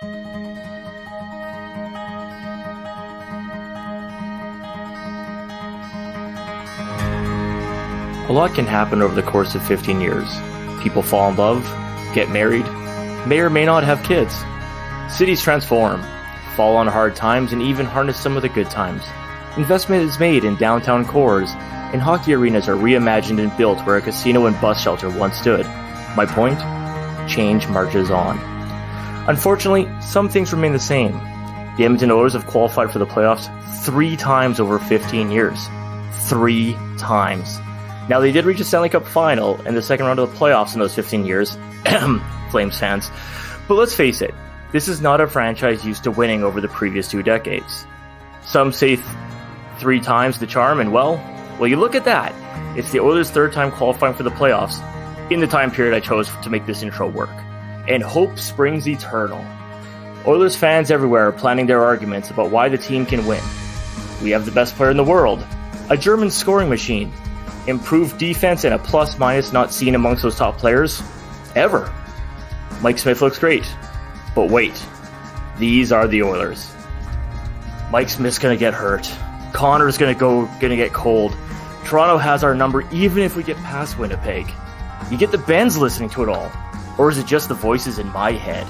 A lot can happen over the course of 15 years. People fall in love, get married, may or may not have kids. Cities transform, fall on hard times, and even harness some of the good times. Investment is made in downtown cores, and hockey arenas are reimagined and built where a casino and bus shelter once stood. My point? Change marches on. Unfortunately, some things remain the same. The Edmonton Oilers have qualified for the playoffs 3 times over 15 years. 3 times. Now, they did reach a Stanley Cup final in the second round of the playoffs in those 15 years. Flames fans. But let's face it, this is not a franchise used to winning over the previous 2 decades. Some say 3 times the charm, and well, you look at that. It's the Oilers' 3rd time qualifying for the playoffs in the time period I chose to make this intro work. And hope springs eternal. Oilers fans everywhere are planning their arguments about why the team can win. We have the best player in the world, a German scoring machine, improved defense, and a plus-minus not seen amongst those top players ever. Mike Smith looks great. But wait, these are the Oilers. Mike Smith's gonna get hurt. Connor's gonna get cold. Toronto has our number even if we get past Winnipeg. You get the Bens listening to it all. Or is it just the voices in my head?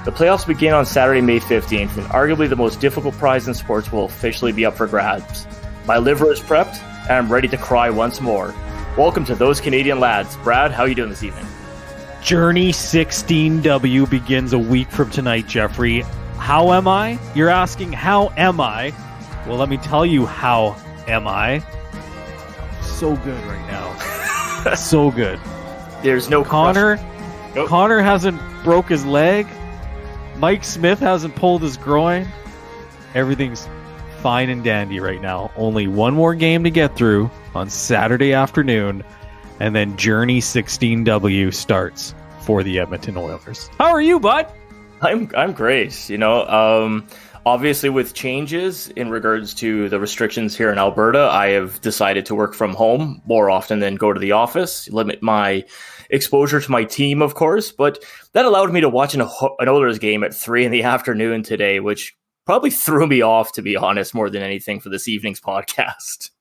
The playoffs begin on Saturday, May 15th, and arguably the most difficult prize in sports will officially be up for grabs. My liver is prepped, and I'm ready to cry once more. Welcome to Those Canadian Lads. Brad, how are you doing this evening? Journey 16W begins a week from tonight, Jeffrey. How am I? You're asking, how am I? Well, let me tell you how am I. So good right now. So good. There's no Connor. Nope. Connor hasn't broke his leg. Mike Smith hasn't pulled his groin. Everything's fine and dandy right now. Only one more game to get through on Saturday afternoon, and then Journey 16W starts for the Edmonton Oilers. How are you, bud? I'm great. Obviously with changes in regards to the restrictions here in Alberta, I have decided to work from home more often than go to the office, limit my exposure to my team, of course, but that allowed me to watch an Oilers game at 3 p.m. today, which probably threw me off, to be honest, more than anything for this evening's podcast.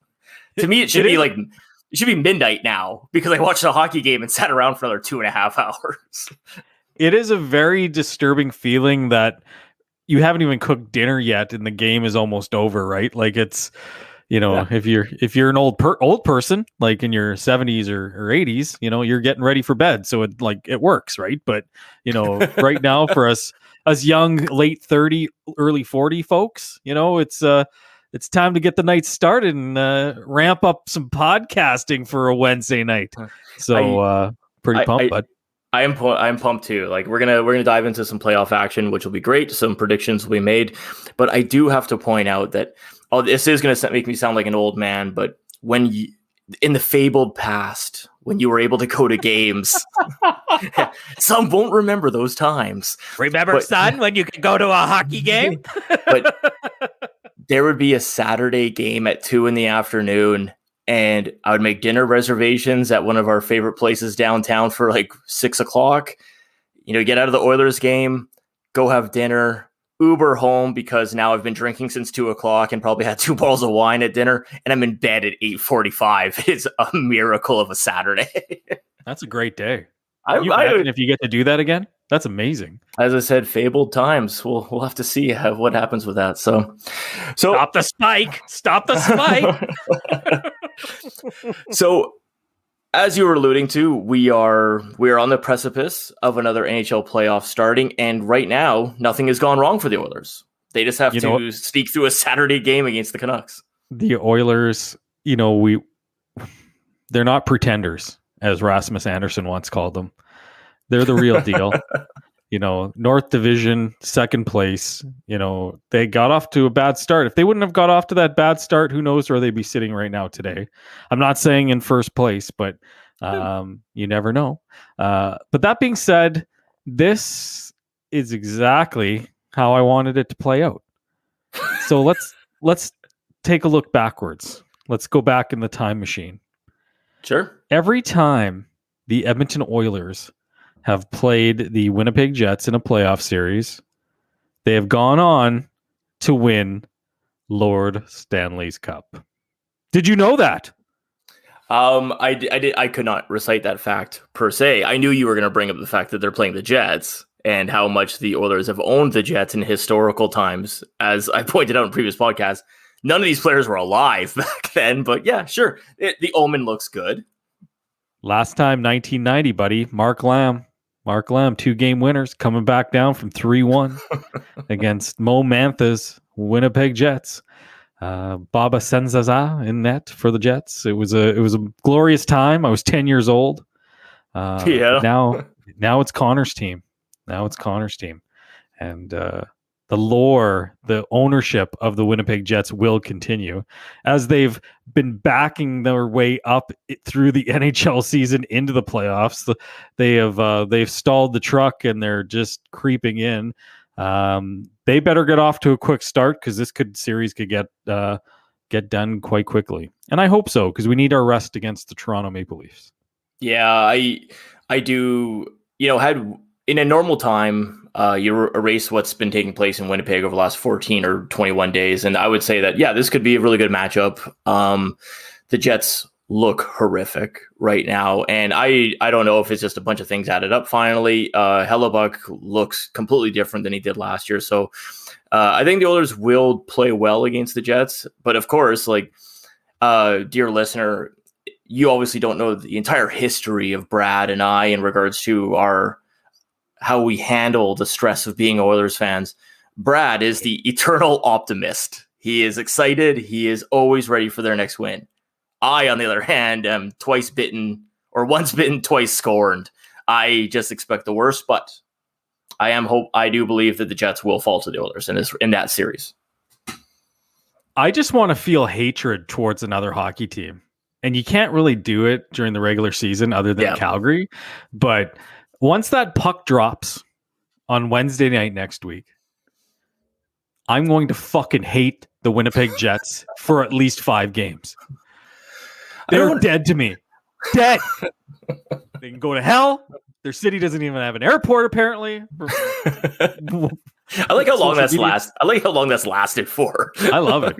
To me, it should be midnight now because I watched a hockey game and sat around for another 2.5 hours. It is a very disturbing feeling that you haven't even cooked dinner yet and the game is almost over, right? Like it's, if you're an old person, like in your 70s or 80s, you're getting ready for bed. So it works, right? But, right now for us young, late 30, early 40 folks, it's time to get the night started and ramp up some podcasting for a Wednesday night. So pretty pumped, bud. I'm pumped too. Like we're gonna dive into some playoff action, which will be great. Some predictions will be made, but I do have to point out that this is gonna make me sound like an old man. But when in the fabled past, when you were able to go to games, some won't remember those times. Remember, son, when you could go to a hockey game? But there would be a Saturday game at 2 p.m. and I would make dinner reservations at one of our favorite places downtown for like 6 o'clock. Get out of the Oilers game, go have dinner, Uber home because now I've been drinking since 2 o'clock and probably had 2 bottles of wine at dinner, and I'm in bed at 8:45. It's a miracle of a Saturday. That's a great day. Imagine if you get to do that again. That's amazing. As I said, fabled times. We'll have to see what happens with that. So stop the spike. Stop the spike. So, as you were alluding to, we are on the precipice of another NHL playoff starting, and right now, nothing has gone wrong for the Oilers. They just have to sneak through a Saturday game against the Canucks. The Oilers, they're not pretenders, as Rasmus Anderson once called them. They're the real deal. North Division, second place. They got off to a bad start. If they wouldn't have got off to that bad start, who knows where they'd be sitting right now today. I'm not saying in first place, but you never know. But that being said, this is exactly how I wanted it to play out. So let's take a look backwards. Let's go back in the time machine. Sure. Every time the Edmonton Oilers have played the Winnipeg Jets in a playoff series, they have gone on to win Lord Stanley's Cup. Did you know that? I could not recite that fact per se. I knew you were going to bring up the fact that they're playing the Jets and how much the Oilers have owned the Jets in historical times. As I pointed out in previous podcasts, none of these players were alive back then, but yeah, sure. The omen looks good. Last time, 1990, buddy. Mark Lamb, 2-game winners, coming back down from 3-1 against Mo Mantha's Winnipeg Jets. Baba Senzaza in net for the Jets. It was a glorious time. I was 10 years old. Yeah. Now it's Connor's team. And the lore, the ownership of the Winnipeg Jets will continue as they've been backing their way up through the NHL season into the playoffs. They've stalled the truck and they're just creeping in. They better get off to a quick start because this series could get done quite quickly, and I hope so because we need our rest against the Toronto Maple Leafs. Yeah, I do. Had in a normal time. You erase what's been taking place in Winnipeg over the last 14 or 21 days. And I would say that, yeah, this could be a really good matchup. The Jets look horrific right now. And I don't know if it's just a bunch of things added up finally. Hellebuck looks completely different than he did last year. So I think the Oilers will play well against the Jets. But of course, dear listener, you obviously don't know the entire history of Brad and I in regards to how we handle the stress of being Oilers fans. Brad is the eternal optimist. He is excited. He is always ready for their next win. I, on the other hand, am once bitten, twice scorned. I just expect the worst, but I do believe that the Jets will fall to the Oilers in that series. I just want to feel hatred towards another hockey team. And you can't really do it during the regular season other than Calgary. But once that puck drops on Wednesday night next week, I'm going to fucking hate the Winnipeg Jets for at least 5 games. They're dead to me. Dead. They can go to hell. Their city doesn't even have an airport, apparently. I like how long that's lasted for. I love it.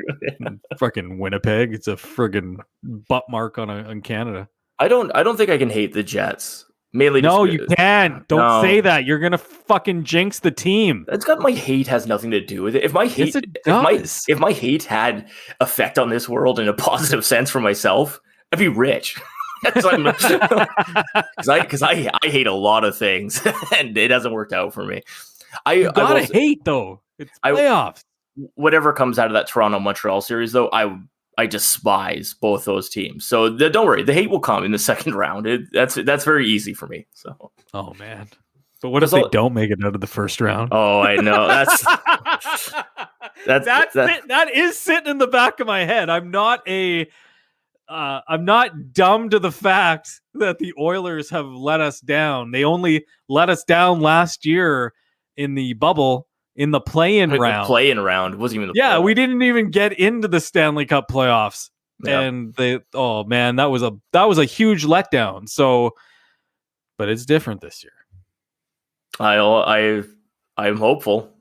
Fucking Winnipeg. It's a friggin' butt mark on Canada. I don't think I can hate the Jets. Mainly no, you can. Don't say that. You're gonna fucking jinx the team. My hate has nothing to do with it. If my hate, if my hate had effect on this world in a positive sense for myself, I'd be rich. Because I hate a lot of things, and it hasn't worked out for me. You gotta hate though. It's playoffs. Whatever comes out of that Toronto Montreal series, though, I despise both those teams. So don't worry, the hate will come in the second round. That's very easy for me. So, oh man, but what if they don't make it out of the first round? Oh, I know that is sitting in the back of my head. I'm not dumb to the fact that the Oilers have let us down. They only let us down last year in the bubble. In the play-in round. The play-in round wasn't even the playoff. We didn't even get into the Stanley Cup playoffs. Yeah. And that was a huge letdown. So, but it's different this year. I'm hopeful.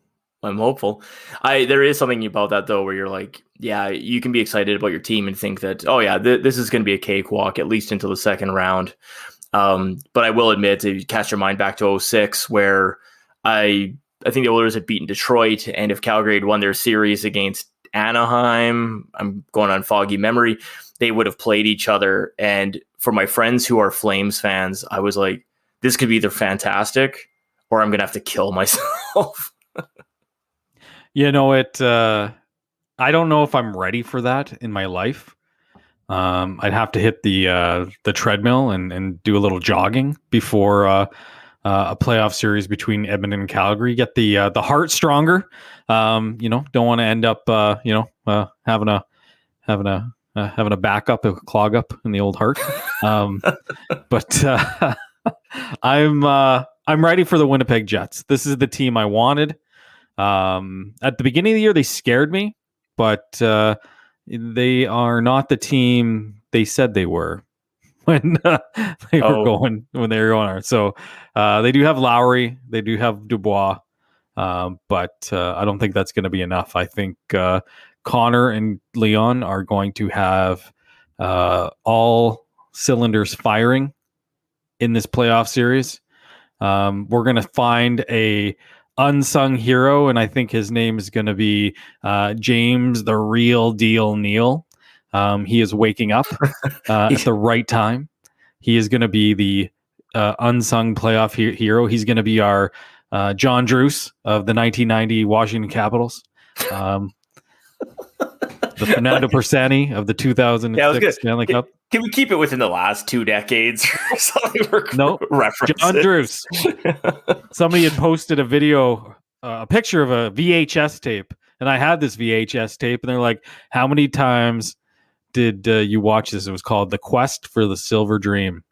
There is something about that though, where you're like, yeah, you can be excited about your team and think that, oh yeah, this is going to be a cakewalk at least until the second round. But I will admit, if you cast your mind back to 2006, where I think the Oilers had beaten Detroit, and if Calgary had won their series against Anaheim, I'm going on foggy memory, they would have played each other. And for my friends who are Flames fans, I was like, this could be either fantastic or I'm going to have to kill myself. I don't know if I'm ready for that in my life. I'd have to hit the treadmill and do a little jogging before a playoff series between Edmonton and Calgary. Get the heart stronger. Don't want to end up having a backup, a clog up in the old heart. But I'm ready for the Winnipeg Jets. This is the team I wanted. At the beginning of the year, they scared me, but they are not the team they said they were when they were going on. So they do have Lowry, they do have Dubois, But I don't think that's going to be enough. I think Connor and Leon are going to have all cylinders firing in this playoff series. We're going to find a unsung hero, and I think his name is going to be James the Real Deal Neal. He is waking up at the right time. He is going to be the unsung playoff hero. He's going to be our John Druce of the 1990 Washington Capitals. The Fernando Persani of the 2006 Stanley Cup. Can we keep it within the last 2 decades or something? No, references. John Druce. Somebody had posted a video, a picture of a VHS tape, and I had this VHS tape, and they're like, "How many times did you watch this?" It was called "The Quest for the Silver Dream,"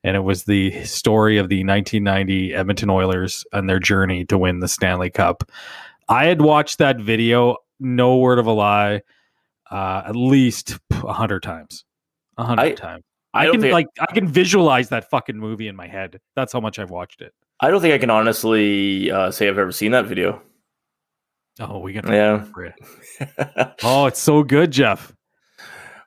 and it was the story of the 1990 Edmonton Oilers and their journey to win the Stanley Cup. I had watched that video, no word of a lie, at least 100 times. 100 times. I can visualize that fucking movie in my head. That's how much I've watched it. I don't think I can honestly say I've ever seen that video. Oh, we got Oh, it's so good, Jeff.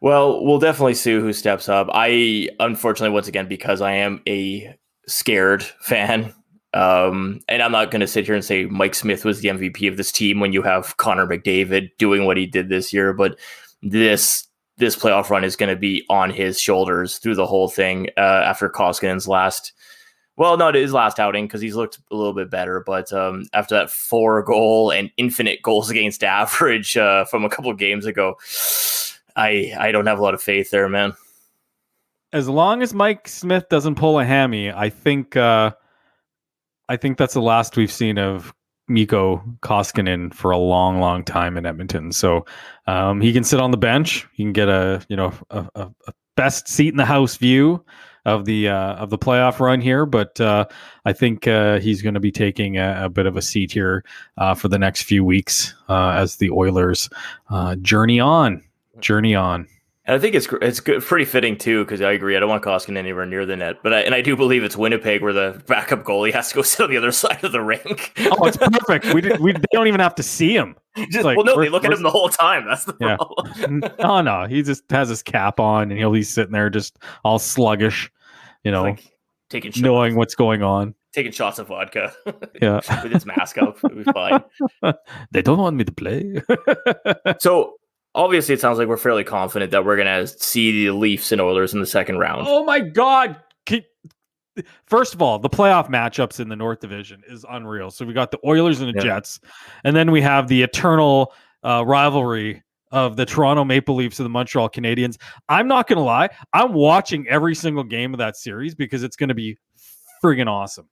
Well, we'll definitely see who steps up. I, unfortunately, once again, because I am a scared fan, and I'm not going to sit here and say Mike Smith was the MVP of this team when you have Connor McDavid doing what he did this year, but this playoff run is going to be on his shoulders through the whole thing after Koskinen's last outing, because he's looked a little bit better. But after that 4-goal and infinite goals against average from a couple of games ago, I don't have a lot of faith there, man. As long as Mike Smith doesn't pull a hammy, I think that's the last we've seen of Mikko Koskinen for a long, long time in Edmonton. So he can sit on the bench. He can get a best seat in the house view of the playoff run here. But I think he's going to be taking a bit of a seat here for the next few weeks as the Oilers journey on. And I think it's good, pretty fitting too, because I agree. I don't want Koskinen anywhere near the net, but I do believe it's Winnipeg where the backup goalie has to go sit on the other side of the rink. Oh, it's perfect. They don't even have to see him. They look at him the whole time. That's the problem. No, he just has his cap on, and he'll be sitting there just all sluggish, taking shots, knowing what's going on, taking shots of vodka. Yeah, with his mask up, it'll be fine. They don't want me to play. So. Obviously, it sounds like we're fairly confident that we're going to see the Leafs and Oilers in the second round. Oh, my God. First of all, the playoff matchups in the North Division is unreal. So we got the Oilers and the Jets, and then we have the eternal rivalry of the Toronto Maple Leafs and the Montreal Canadiens. I'm not going to lie. I'm watching every single game of that series because it's going to be friggin' awesome.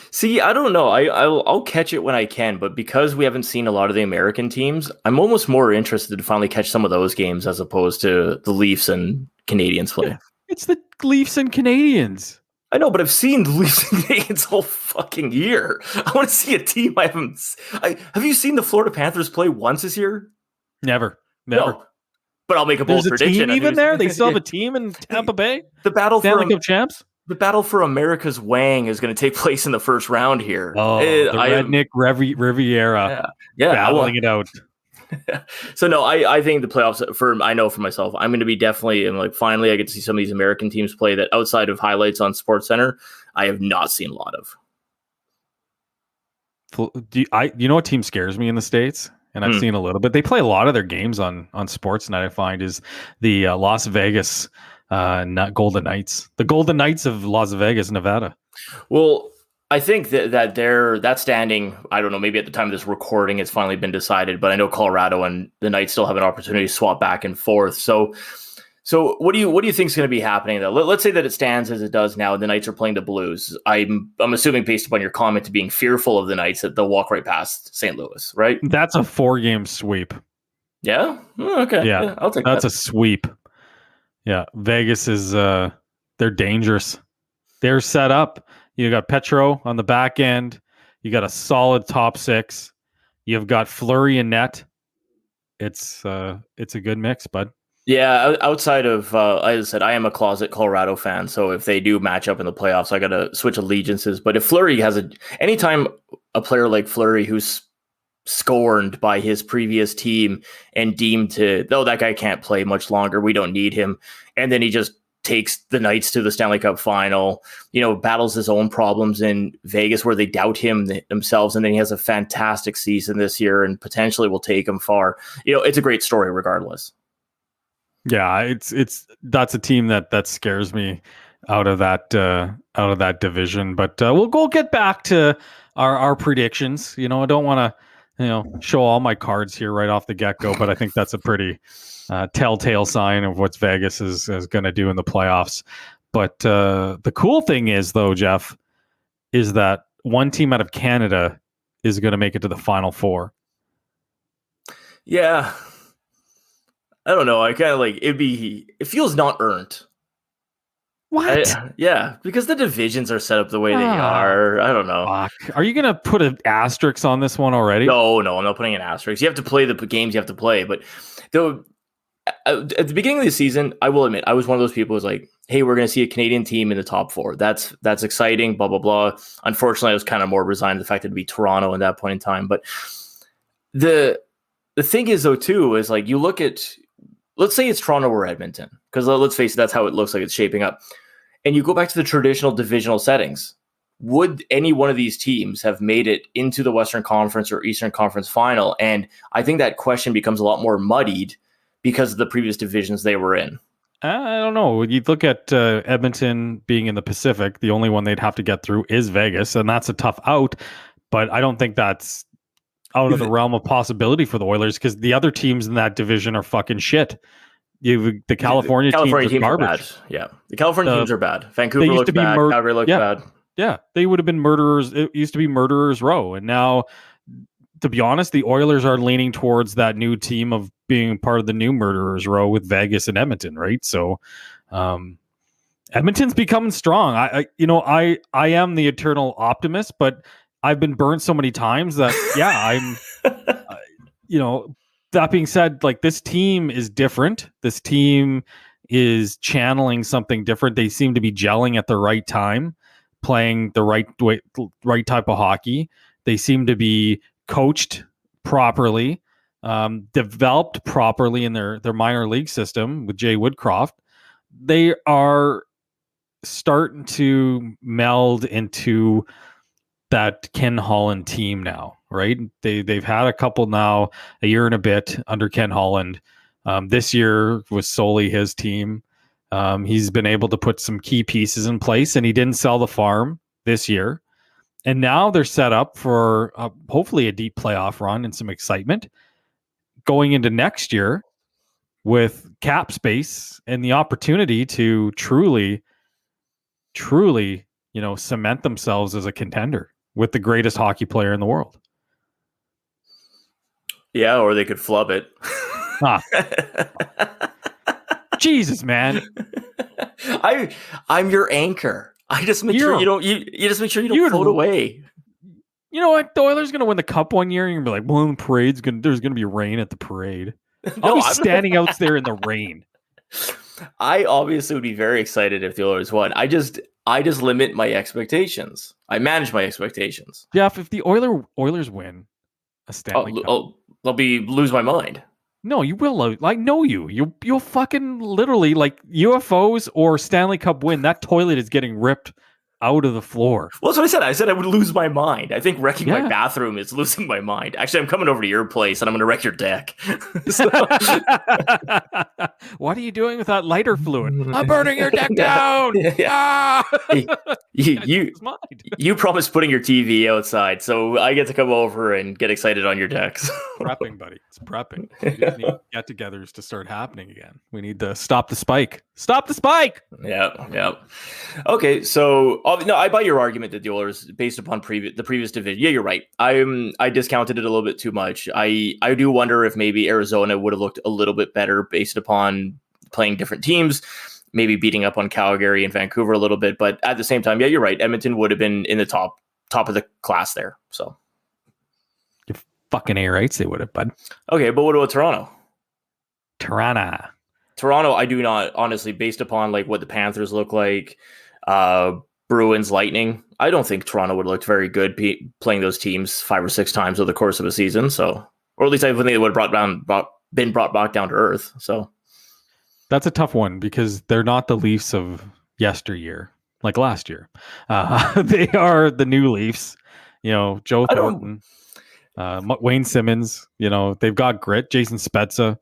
See, I don't know. I'll catch it when I can, but because we haven't seen a lot of the American teams, I'm almost more interested to finally catch some of those games as opposed to the Leafs and Canadiens play. Yeah, it's the Leafs and Canadiens. I know, but I've seen the Leafs and Canadiens all fucking year. I want to see a team I haven't. Have you seen the Florida Panthers play once this year? Never. No. But I'll make a bold prediction. Team even there? They still have a team in Tampa Bay? The battle Stanley Cup champs? The battle for America's Wang is going to take place in the first round here. Oh, the Redneck Riviera. Yeah, battling it out. So no, I think the playoffs. I know for myself, I'm going to be definitely. And finally, I get to see some of these American teams play that outside of highlights on SportsCenter, I have not seen a lot of. You know what team scares me in the States? And I've seen a little bit. They play a lot of their games on Sportsnet. I find is the Las Vegas. Not Golden Knights. The Golden Knights of Las Vegas, Nevada. Well, I think that standing, I don't know, maybe at the time of this recording, it's finally been decided, but I know Colorado and the Knights still have an opportunity to swap back and forth. So what do you think is going to be happening though? Let's say that it stands as it does now. The Knights are playing the Blues. I'm assuming based upon your comment to being fearful of the Knights that they'll walk right past St. Louis, right? That's a 4-game sweep. Yeah. Okay. Yeah, I'll take that. That's a sweep. Yeah, Vegas is they're dangerous. They're set up. You got Petro on the back end. You got a solid top 6. You've got Fleury and net. It's a good mix, bud. Yeah, outside of, as I said, I am a closet Colorado fan, so if they do match up in the playoffs, I got to switch allegiances. But if Fleury anytime a player like Fleury, who's scorned by his previous team and deemed to, no, that guy can't play much longer, we don't need him, and then he just takes the Knights to the Stanley Cup final, battles his own problems in Vegas where they doubt him themselves, and then he has a fantastic season this year and potentially will take him far. It's a great story regardless. Yeah, that's a team that scares me out of that division. But we'll get back to our predictions. I don't want to show all my cards here right off the get go, but I think that's a pretty telltale sign of what Vegas is going to do in the playoffs. But the cool thing is, though, Jeff, is that one team out of Canada is going to make it to the Final Four. Yeah. I don't know. I kind of it feels not earned. What? Yeah, because the divisions are set up the way they are. I don't know. Fuck. Are you going to put an asterisk on this one already? No, I'm not putting an asterisk. You have to play the games you have to play. But though, at the beginning of the season, I will admit, I was one of those people who was like, hey, we're going to see a Canadian team in the top four. That's exciting, blah, blah, blah. Unfortunately, I was kind of more resigned to the fact that it'd be Toronto at that point in time. But the thing is, though, too, is you look at, let's say it's Toronto or Edmonton, because let's face it, that's how it looks like it's shaping up. And you go back to the traditional divisional settings. Would any one of these teams have made it into the Western Conference or Eastern Conference final? And I think that question becomes a lot more muddied because of the previous divisions they were in. I don't know. You look at Edmonton being in the Pacific, the only one they'd have to get through is Vegas, and that's a tough out. But I don't think that's out of the realm of possibility for the Oilers, because the other teams in that division are fucking shit. The California teams are garbage. Bad. Yeah, the California teams are bad. Vancouver looks bad. Calgary looks bad. Yeah, they would have been murderers. It used to be murderers row, and now, to be honest, the Oilers are leaning towards that new team of being part of the new murderers row with Vegas and Edmonton, right? So, Edmonton's becoming strong. I am the eternal optimist, but I've been burnt so many times that I'm, that being said, this team is different. This team is channeling something different. They seem to be gelling at the right time, playing the right type of hockey. They seem to be coached properly, developed properly in their minor league system with Jay Woodcroft. They are starting to meld into that Ken Holland team now, right? They've had a couple now, a year and a bit under Ken Holland. This year was solely his team. He's been able to put some key pieces in place, and he didn't sell the farm this year. And now they're set up for hopefully a deep playoff run and some excitement going into next year with cap space and the opportunity to truly, cement themselves as a contender with the greatest hockey player in the world. Yeah, or they could flub it. Jesus, man. I'm your anchor. I just make sure you don't. You just make sure you don't float away. You know what? The Oilers going to win the cup one year, and you're going to be like, well, the parade's there's going to be rain at the parade. I'll be standing out there in the rain. I obviously would be very excited if the Oilers won. I just limit my expectations. I manage my expectations. Jeff, if the Oilers win a Stanley Cup, I'll lose my mind. No, you will. Know you. You'll fucking literally UFOs or Stanley Cup win. That toilet is getting ripped out of the floor. Well, that's what I said. I said I would lose my mind. I think wrecking my bathroom is losing my mind. Actually, I'm coming over to your place and I'm going to wreck your deck. What are you doing with that lighter fluid? I'm burning your deck down. Yeah. Hey, you promised putting your TV outside, so I get to come over and get excited on your decks. Prepping, buddy. It's prepping. We just need get-togethers to start happening again. We need to stop the spike. Stop the spike. Yeah. Okay, so I buy your argument that the Oilers, based upon the previous division. Yeah, you're right. I discounted it a little bit too much. I do wonder if maybe Arizona would have looked a little bit better based upon playing different teams, maybe beating up on Calgary and Vancouver a little bit. But at the same time, yeah, you're right. Edmonton would have been in the top of the class there. So you're fucking A rights, they would have, bud. Okay, but what about Toronto? Toronto. Toronto, I do not, honestly, based upon like what the Panthers look like, Bruins, Lightning, I don't think Toronto would have looked very good playing those teams 5 or 6 times over the course of a season. So, or at least I think they would have been brought back down to earth. So That's a tough one because they're not the Leafs of yesteryear, like last year. They are the new Leafs. Joe Thornton, Wayne Simmons. They've got grit. Jason Spezza.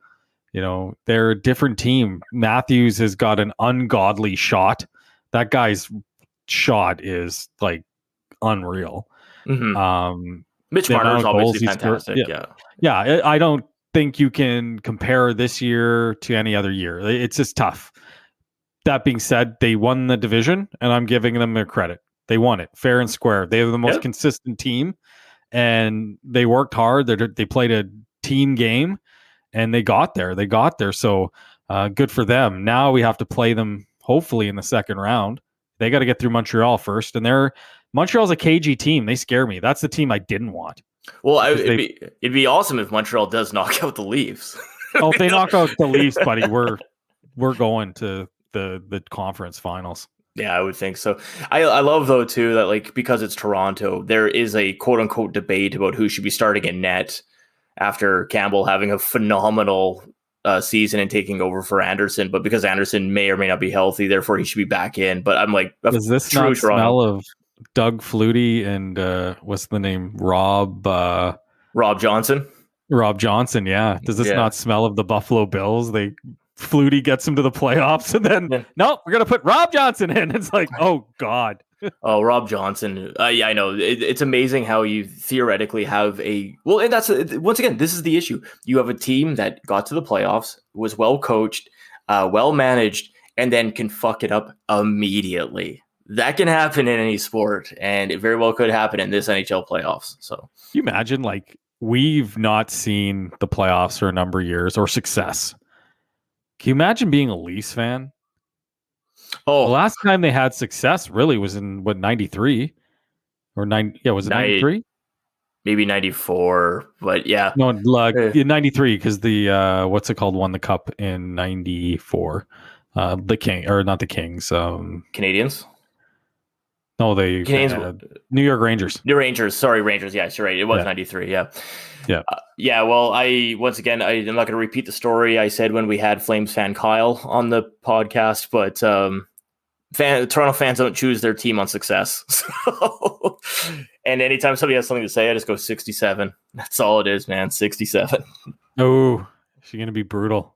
They're a different team. Matthews has got an ungodly shot. That guy's shot is like unreal. Mm-hmm. Mitch Marner's obviously fantastic. Yeah. I don't think you can compare this year to any other year. It's just tough. That being said, they won the division, and I'm giving them their credit. They won it fair and square. They have the most consistent team, and they worked hard. They played a team game, and they got there. So good for them. Now we have to play them hopefully in the second round. They got to get through Montreal first, and Montreal's a cagey team. They scare me. That's the team I didn't want. Well, it'd be awesome if Montreal does knock out the Leafs. If they knock out the Leafs, buddy, we're going to the conference finals. Yeah, I would think so. I love though too that like because it's Toronto, there is a quote unquote debate about who should be starting in net after Campbell having a phenomenal season and taking over for Anderson, but because Anderson may or may not be healthy, therefore he should be back in. But I'm like, does this not smell of Doug Flutie and what's the name? Rob Johnson? Rob Johnson, yeah. Does this not smell of the Buffalo Bills? Flutie gets him to the playoffs, and then nope, we're gonna put Rob Johnson in. It's like, oh God. Oh, Rob Johnson. Yeah, I know. It's amazing how you theoretically have and that's once again, this is the issue. You have a team that got to the playoffs, was well coached, well managed, and then can fuck it up immediately. That can happen in any sport, and it very well could happen in this NHL playoffs. So, can you imagine, like, we've not seen the playoffs for a number of years or success. Can you imagine being a Leafs fan? Oh, the last time they had success really was in 93 or 9? Yeah, was it 93? Maybe 94, but yeah, no, like 93 because the what's it called won the cup in 94. The King or not the Kings? Canadians. No, they New York Rangers. New Rangers. Sorry, Rangers. Yeah, you're right. It was 93. Yeah. Well, I'm not going to repeat the story I said when we had Flames fan Kyle on the podcast, but Toronto fans don't choose their team on success. So, and anytime somebody has something to say, I just go 67. That's all it is, man. 67. Oh, she's going to be brutal.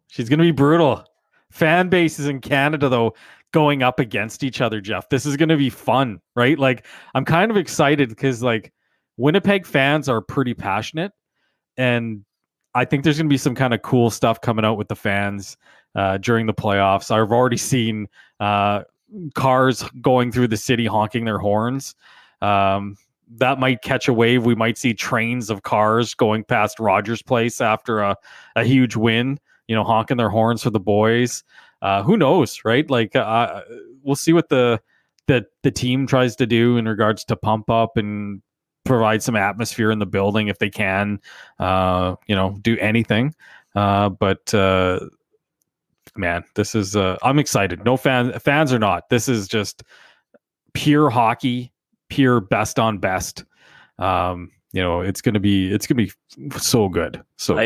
Fan bases in Canada, though, going up against each other, Jeff. This is going to be fun, right? Like, I'm kind of excited because, like, Winnipeg fans are pretty passionate, and I think there's going to be some kind of cool stuff coming out with the fans during the playoffs. I've already seen cars going through the city honking their horns. That might catch a wave. We might see trains of cars going past Rogers Place after a huge win, honking their horns for the boys. Who knows, right? Like, we'll see what the team tries to do in regards to pump up and provide some atmosphere in the building if they can, do anything. But man, this is I'm excited. No fans or not. This is just pure hockey, pure best on best. It's gonna be so good. So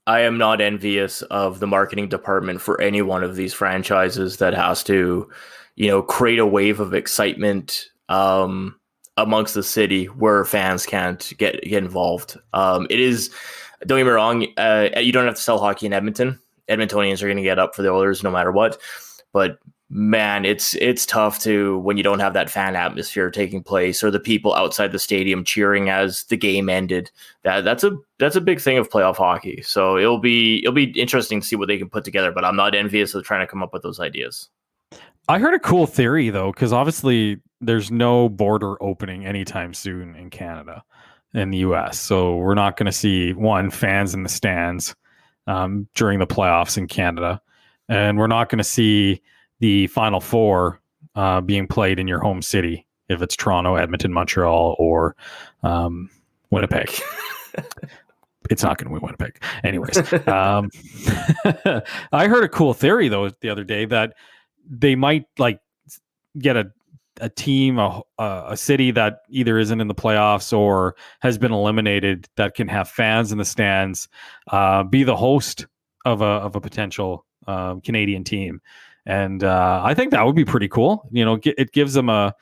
I am not envious of the marketing department for any one of these franchises that has to, create a wave of excitement amongst the city where fans can't get involved. It is, don't get me wrong, you don't have to sell hockey in Edmonton. Edmontonians are going to get up for the Oilers no matter what. But man, it's tough when you don't have that fan atmosphere taking place or the people outside the stadium cheering as the game ended. That's a big thing of playoff hockey. So it'll be interesting to see what they can put together. But I'm not envious of trying to come up with those ideas. I heard a cool theory though, because obviously there's no border opening anytime soon in Canada and the US. So we're not going to see fans in the stands during the playoffs in Canada. And we're not going to see the Final Four being played in your home city if it's Toronto, Edmonton, Montreal, or Winnipeg. it's not going to win Winnipeg. Anyways, I heard a cool theory though the other day that they might like get a team, a city that either isn't in the playoffs or has been eliminated that can have fans in the stands, be the host of a potential Canadian team. And I think that would be pretty cool. It gives them a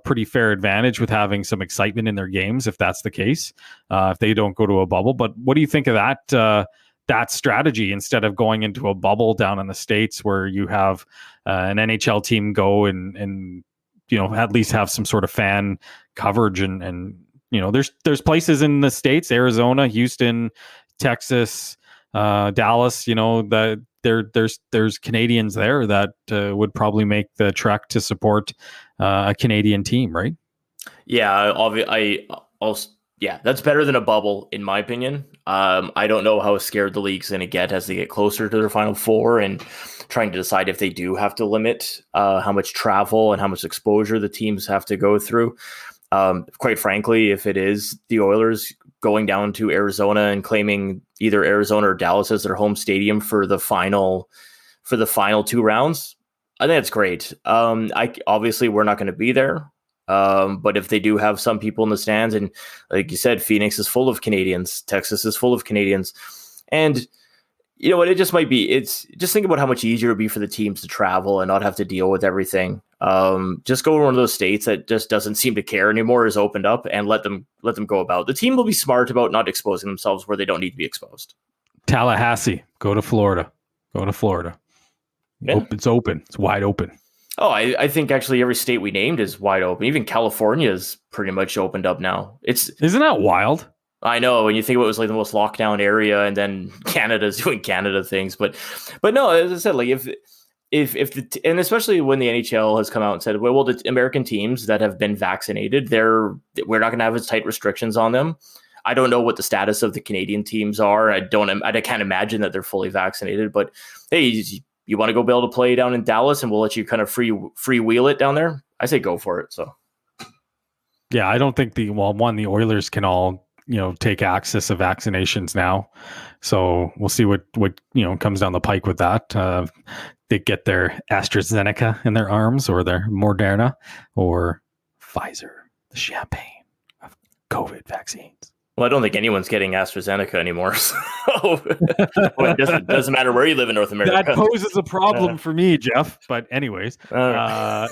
pretty fair advantage with having some excitement in their games, if that's the case, if they don't go to a bubble. But what do you think of that strategy instead of going into a bubble down in the States where you have an NHL team go and at least have some sort of fan coverage and there's places in the States, Arizona, Houston, Texas, Dallas, that there's Canadians there that would probably make the trek to support a Canadian team, right? Yeah, that's better than a bubble, in my opinion. I don't know how scared the league's going to get as they get closer to their Final Four and trying to decide if they do have to limit how much travel and how much exposure the teams have to go through. Quite frankly, if it is the Oilers going down to Arizona and claiming either Arizona or Dallas as their home stadium for the final 2 rounds, I think that's great. Obviously we're not going to be there. But if they do have some people in the stands, and like you said, Phoenix is full of Canadians, Texas is full of Canadians, and you know what, it just might be, it's just think about how much easier it would be for the teams to travel and not have to deal with everything. Just go to one of those states that just doesn't seem to care anymore, is opened up, and let them go about. The team will be smart about not exposing themselves where they don't need to be exposed. Tallahassee, go to Florida. Yeah. It's open. It's wide open. Oh, I think actually every state we named is wide open. Even California is pretty much opened up now. Isn't that wild? I know, when you think about it, was like the most locked down area, and then Canada's doing Canada things. But no, as I said, like and especially when the NHL has come out and said, well, the American teams that have been vaccinated, we're not going to have as tight restrictions on them. I don't know what the status of the Canadian teams are. I can't imagine that they're fully vaccinated. But hey, you want to go be able to play down in Dallas, and we'll let you kind of free wheel it down there? I say go for it. So, yeah, I don't think the Oilers can all take access of vaccinations now. So we'll see what comes down the pike with that. They get their AstraZeneca in their arms, or their Moderna, or Pfizer, the champagne of COVID vaccines. Well, I don't think anyone's getting AstraZeneca anymore. So it doesn't matter where you live in North America. That poses a problem for me, Jeff. But anyways, that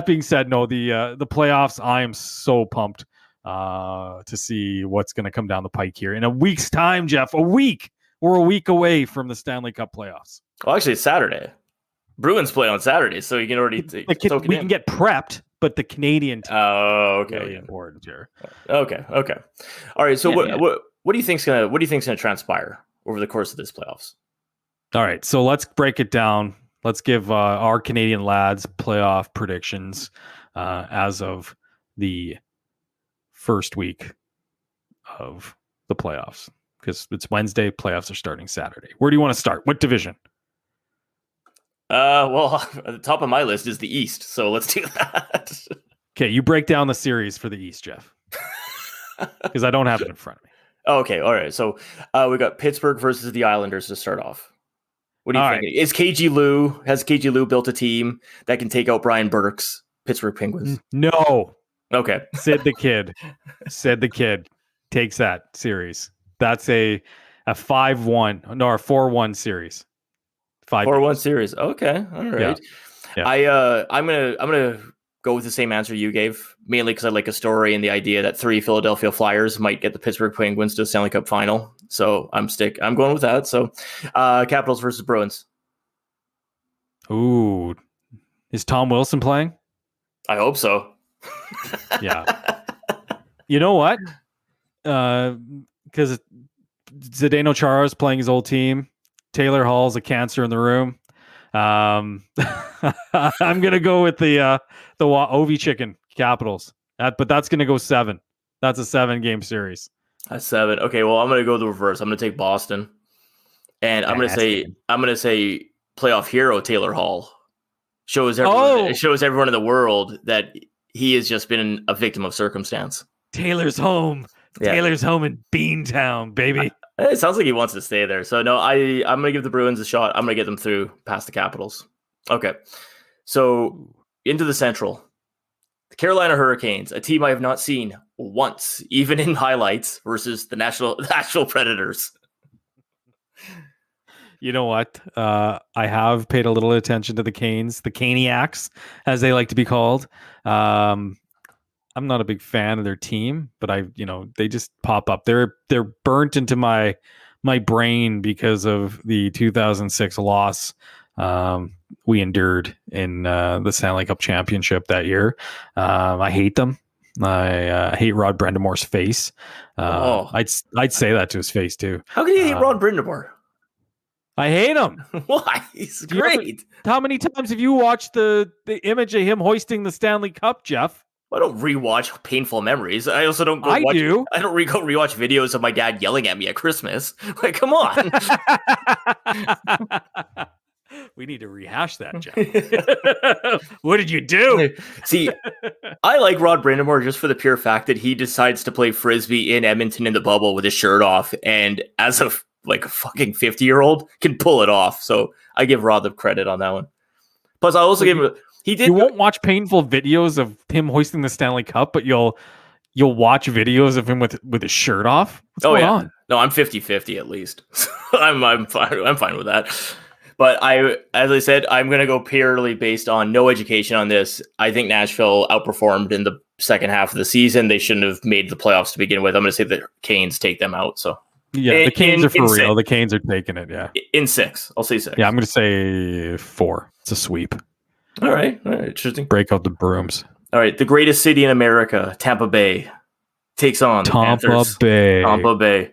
being said, no, the playoffs, I am so pumped to see what's going to come down the pike here in a week's time, Jeff. We're a week away from the Stanley Cup playoffs. Well, actually, it's Saturday. Bruins play on Saturday, so you can already we can get prepped. But the Canadian team is really important here. Okay. All right. So what do you think's gonna transpire over the course of this playoffs? All right. So let's break it down. Let's give our Canadian lads playoff predictions as of the first week of the playoffs, because it's Wednesday. Playoffs are starting Saturday. Where do you want to start? What division? Well, at the top of my list is the East, so let's do that. Okay, you break down the series for the East, Jeff, because I don't have it in front of me. Okay, all right. So we got Pittsburgh versus the Islanders to start off. What do you think? Right. Has KG Lou built a team that can take out Brian Burke's Pittsburgh Penguins? No. Okay. Sid the Kid takes that series. That's a 5-1, no, a 4-1 series. 4-1 series. Okay. All right. Yeah. I'm gonna go with the same answer you gave, mainly because I like a story and the idea that 3 Philadelphia Flyers might get the Pittsburgh Penguins to the Stanley Cup final. So I'm going with that. So Capitals versus Bruins. Ooh. Is Tom Wilson playing? I hope so. Yeah. You know what? Because Zdeno Chara is playing his old team. Taylor Hall's a cancer in the room. I'm gonna go with the Ovi Chicken Capitals. But that's gonna go 7. That's a 7-game series. That's 7. Okay, well, I'm gonna go the reverse. I'm gonna take Boston, and I'm gonna say playoff hero Taylor Hall shows everyone in the world that he has just been a victim of circumstance. Taylor's home. Yeah. Taylor's home in Beantown, baby. It sounds like he wants to stay there. So no, I'm going to give the Bruins a shot. I'm going to get them through past the Capitals. Okay. So into the Central. The Carolina Hurricanes, a team I have not seen once, even in highlights, versus the Nashville Predators. You know what? I have paid a little attention to the Canes, the Caniacs, as they like to be called. I'm not a big fan of their team, but they just pop up. They're burnt into my brain because of the 2006 loss we endured in the Stanley Cup Championship that year. I hate them. I hate Rod Brendamore's face. I'd say that to his face too. How can you hate Rod Brindamore? I hate him. Why? He's great. How many times have you watched the image of him hoisting the Stanley Cup, Jeff? I don't rewatch painful memories. I also don't go I watch. do. I don't go rewatch videos of my dad yelling at me at Christmas. Like, come on. We need to rehash that, Jeff. What did you do? See, I like Rod Brindamore just for the pure fact that he decides to play Frisbee in Edmonton in the bubble with his shirt off, and as a fucking 50-year-old can pull it off. So I give Rod the credit on that one. Plus, I also give him. He did. You won't watch painful videos of him hoisting the Stanley Cup, but you'll watch videos of him with his shirt off. What's going on? No, I'm 50-50 at least. I'm fine with that. But as I said, I'm going to go purely based on no education on this. I think Nashville outperformed in the second half of the season. They shouldn't have made the playoffs to begin with. I'm going to say the Canes take them out. So yeah, the Canes are for real. The Canes are taking it. Yeah, in 6. I'll say 6. Yeah, I'm going to say 4. It's a sweep. All right. Interesting. Break out the brooms. All right. The greatest city in America, Tampa Bay, takes on the Panthers. Tampa Bay.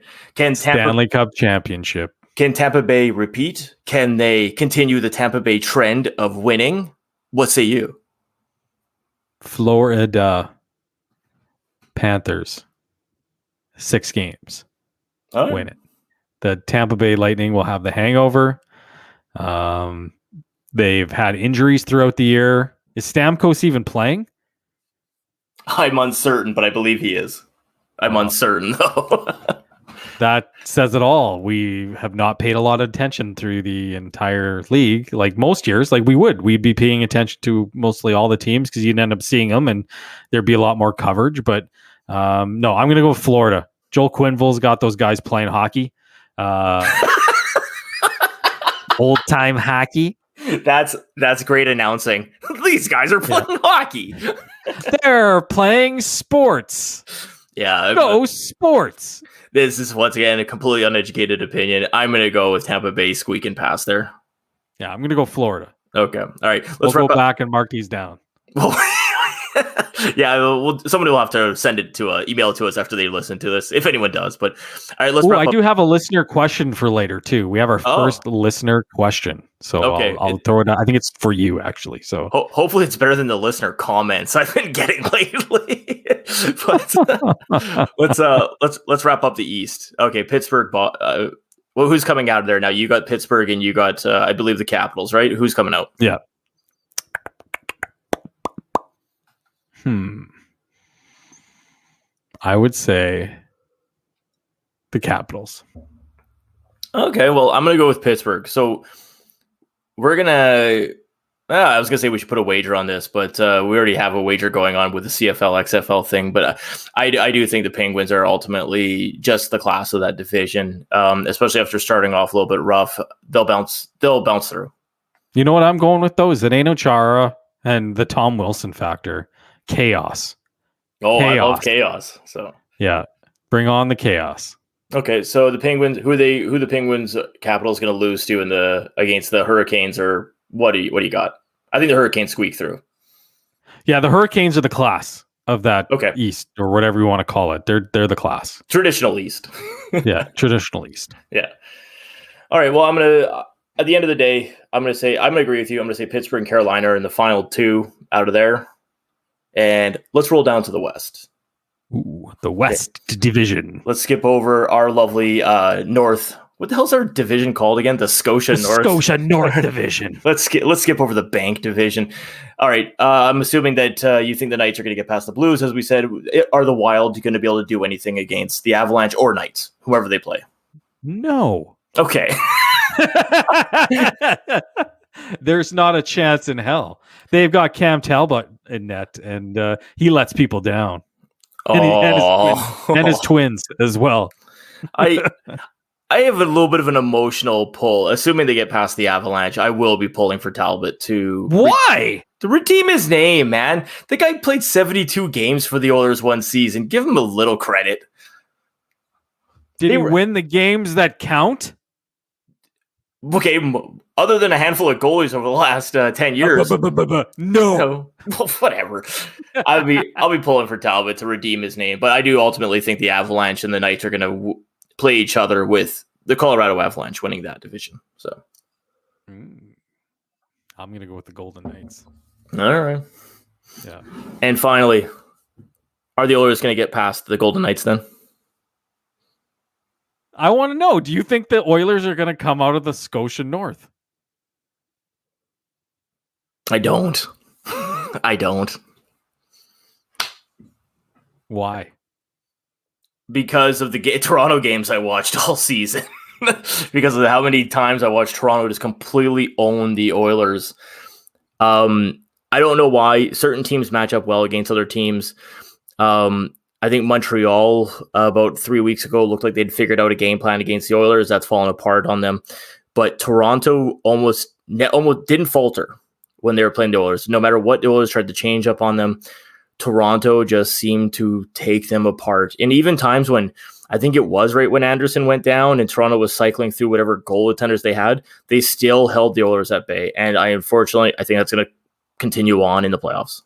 Stanley Cup Championship. Can Tampa Bay repeat? Can they continue the Tampa Bay trend of winning? What say you? Florida Panthers. 6 games. Right. Win it. The Tampa Bay Lightning will have the hangover. They've had injuries throughout the year. Is Stamkos even playing? I'm uncertain, but I believe he is. I'm uncertain, though. That says it all. We have not paid a lot of attention through the entire league. Like most years, we'd be paying attention to mostly all the teams because you'd end up seeing them and there'd be a lot more coverage. But no, I'm going to go with Florida. Joel Quenneville's got those guys playing hockey. Old time hockey. That's great announcing. These guys are playing hockey. They're playing sports. Yeah. No sports. This is once again a completely uneducated opinion. I'm going to go with Tampa Bay squeaking past there. Yeah, I'm going to go Florida. Okay. All right. Let's go back and mark these down. Yeah, somebody will have to send it to email it to us after they listen to this, if anyone does. But all right, let's. I do have a listener question for later too. We have our first listener question, so okay. I'll throw it out. I think it's for you actually. So hopefully it's better than the listener comments I've been getting lately. But let's wrap up the East. Okay, Pittsburgh. Well, who's coming out of there now? You got Pittsburgh and you got I believe the Capitals, right? Who's coming out? Yeah. I would say the Capitals. Okay, well, I'm going to go with Pittsburgh. So we're going to... I was going to say we should put a wager on this, but we already have a wager going on with the CFL, XFL thing. But I do think the Penguins are ultimately just the class of that division, especially after starting off a little bit rough. They'll bounce through. You know what I'm going with, though, is Zdeno Chara and the Tom Wilson factor. Chaos. Oh, chaos. I love chaos. So yeah, bring on the chaos. Okay, so the Penguins, who the Penguins Capitals going to lose to against the Hurricanes, or what do you got? I think the Hurricanes squeak through. Yeah, the Hurricanes are the class of that East, or whatever you want to call it. They're the class. Traditional East. Yeah, traditional East. Yeah. All right. Well, I'm gonna at the end of the day, I'm gonna agree with you. I'm gonna say Pittsburgh and Carolina are in the final 2 out of there. And let's roll down to the West. Ooh, the West Division. Let's skip over our lovely North What the hell's our division called again? The Scotia North. Scotia North Division. Let's skip over the Bank Division. All right. I'm assuming that you think the Knights are going to get past the Blues. As we said, are the Wild going to be able to do anything against the Avalanche or Knights, whoever they play? No. Okay. There's not a chance in hell. They've got Cam Talbot in net, and he lets people down. And his twins as well. I have a little bit of an emotional pull. Assuming they get past the Avalanche, I will be pulling for Talbot to... Why? To redeem his name, man. The guy played 72 games for the Oilers one season. Give him a little credit. Did he win the games that count? Okay, other than a handful of goalies over the last 10 years. No. Well, whatever. I'll be pulling for Talbot to redeem his name, but I do ultimately think the Avalanche and the Knights are going to play each other, with the Colorado Avalanche winning that division. So I'm going to go with the Golden Knights. All right. Yeah. And finally, are the Oilers going to get past the Golden Knights then? I want to know, do you think the Oilers are going to come out of the Scotia North? I don't. I don't. Why? Because of the Toronto games I watched all season. Because of how many times I watched Toronto just completely own the Oilers. I don't know why certain teams match up well against other teams. I think Montreal about 3 weeks ago looked like they'd figured out a game plan against the Oilers. That's fallen apart on them. But Toronto almost didn't falter when they were playing the Oilers. No matter what the Oilers tried to change up on them, Toronto just seemed to take them apart. And even times when, I think it was right when Anderson went down and Toronto was cycling through whatever goaltenders they had, they still held the Oilers at bay. And I think that's going to continue on in the playoffs.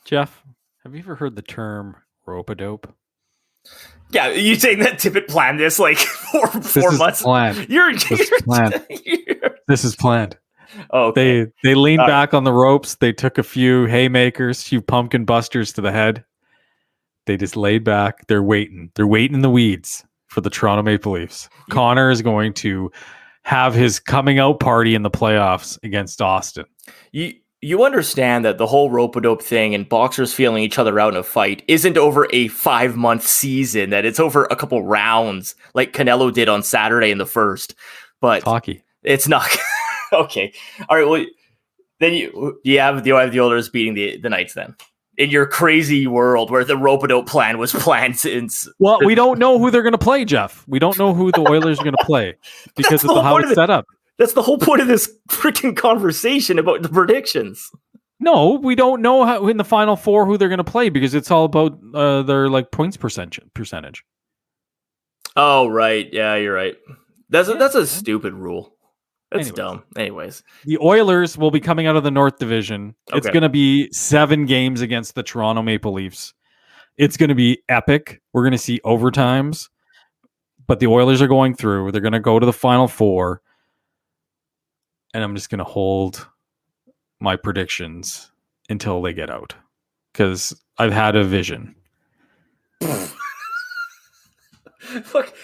Jeff, have you ever heard the term rope-a-dope? Yeah, you saying that Tippett planned this like four months? Planned. This is planned. Oh, okay. They leaned back on the ropes. They took a few haymakers, few pumpkin busters to the head. They just laid back. They're waiting. They're waiting in the weeds for the Toronto Maple Leafs. Connor is going to have his coming out party in the playoffs against Austin. You understand that the whole rope-a-dope thing and boxers feeling each other out in a fight isn't over a 5-month season, that it's over a couple rounds like Canelo did on Saturday in the first. But hockey. It's not... Okay. All right. Well, then you have the Oilers beating the Knights then. In your crazy world where the rope-a-dope plan was planned since... Well, we don't know who they're going to play, Jeff. We don't know who the Oilers are going to play because of how it's set up. That's the whole point of this freaking conversation about the predictions. No, we don't know how in the Final Four who they're going to play because it's all about their points percentage. Oh, right. Yeah, you're right. That's a stupid rule. That's dumb. Anyways. The Oilers will be coming out of the North Division. Okay. It's going to be 7 games against the Toronto Maple Leafs. It's going to be epic. We're going to see overtimes. But the Oilers are going through. They're going to go to the Final Four. And I'm just going to hold my predictions until they get out. Because I've had a vision. Look.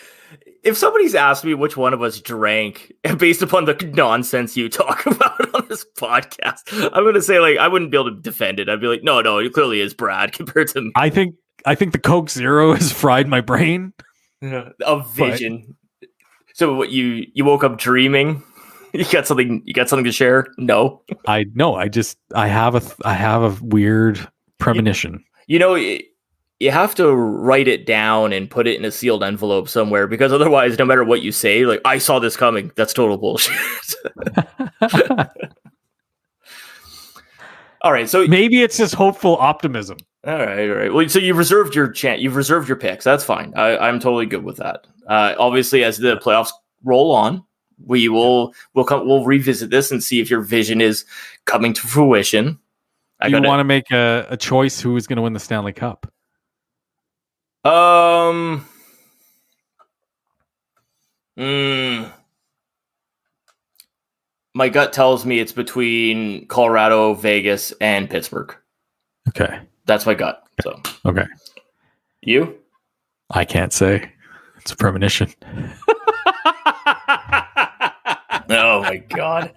If somebody's asked me which one of us drank based upon the nonsense you talk about on this podcast, I'm going to say I wouldn't be able to defend it. I'd be like, no, it clearly is Brad compared to me. I think the Coke Zero has fried my brain. A vision. But... So what you woke up dreaming? You got something to share? No. I have a weird premonition. You have to write it down and put it in a sealed envelope somewhere because otherwise, no matter what you say, I saw this coming. That's total bullshit. All right. So maybe it's just hopeful optimism. All right. Well, so you've reserved your chance. You've reserved your picks. That's fine. I'm totally good with that. Obviously, as the playoffs roll on, we'll revisit this and see if your vision is coming to fruition. You want to make a choice who is going to win the Stanley Cup? My gut tells me it's between Colorado, Vegas, and Pittsburgh. Okay. That's my gut. So okay. You? I can't say. It's a premonition. my God.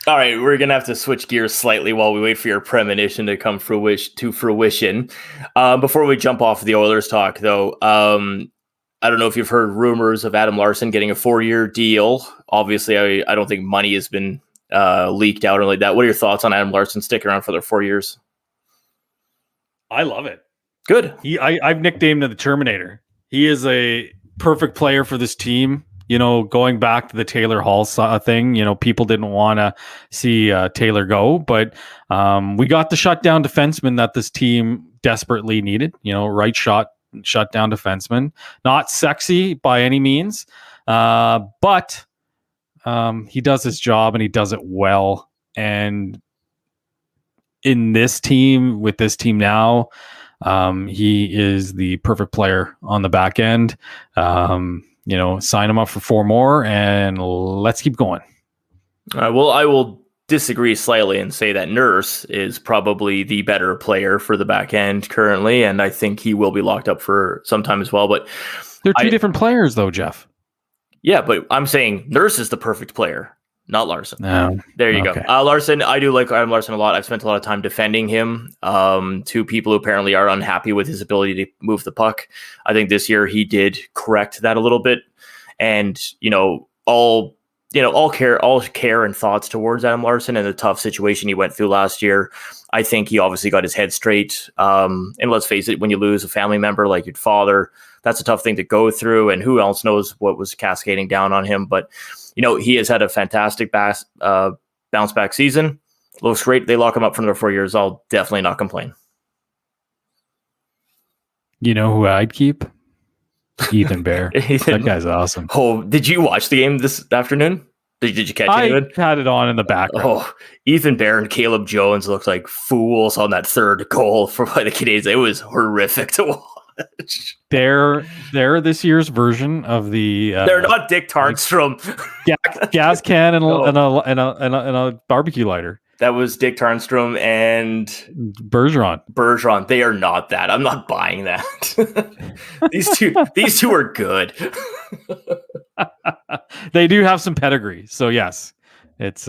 All right, we're going to have to switch gears slightly while we wait for your premonition to come to fruition. Before we jump off the Oilers talk, though, I don't know if you've heard rumors of Adam Larson getting a 4-year deal. Obviously, I don't think money has been leaked out or like that. What are your thoughts on Adam Larson sticking around for their 4 years? I love it. Good. I've nicknamed him the Terminator. He is a perfect player for this team. You know, going back to the Taylor Hall thing, you know, people didn't want to see Taylor go, but we got the shutdown defenseman that this team desperately needed. You know, right shutdown defenseman. Not sexy by any means, but he does his job and he does it well. And in this team, with this team now, he is the perfect player on the back end. You know, sign him up for 4 more and let's keep going. Well, I will disagree slightly and say that Nurse is probably the better player for the back end currently, and I think he will be locked up for some time as well. But they're two different players, though, Geoff. Yeah, but I'm saying Nurse is the perfect player, not Larson. No. There you go. Larson, I do like Adam Larson a lot. I've spent a lot of time defending him to people who apparently are unhappy with his ability to move the puck. I think this year he did correct that a little bit. And, all care and thoughts towards Adam Larson and the tough situation he went through last year. I think he obviously got his head straight. And let's face it, when you lose a family member like your father, that's a tough thing to go through. And who else knows what was cascading down on him. But, he has had a fantastic bounce back season. Looks great. They lock him up for another 4 years. I'll definitely not complain. You know who I'd keep? Ethan Bear. That guy's awesome. Oh, did you watch the game this afternoon? Did you catch it? I had it on in the background. Oh, Ethan Bear and Caleb Jones looked like fools on that third goal by the Canadiens. It was horrific to watch. They're this year's version of the. They're not Dick Tarnstrom. Gas can and a barbecue lighter. That was Dick Tarnstrom and Bergeron. They are not that. I'm not buying that. These two are good. They do have some pedigree. So yes, it's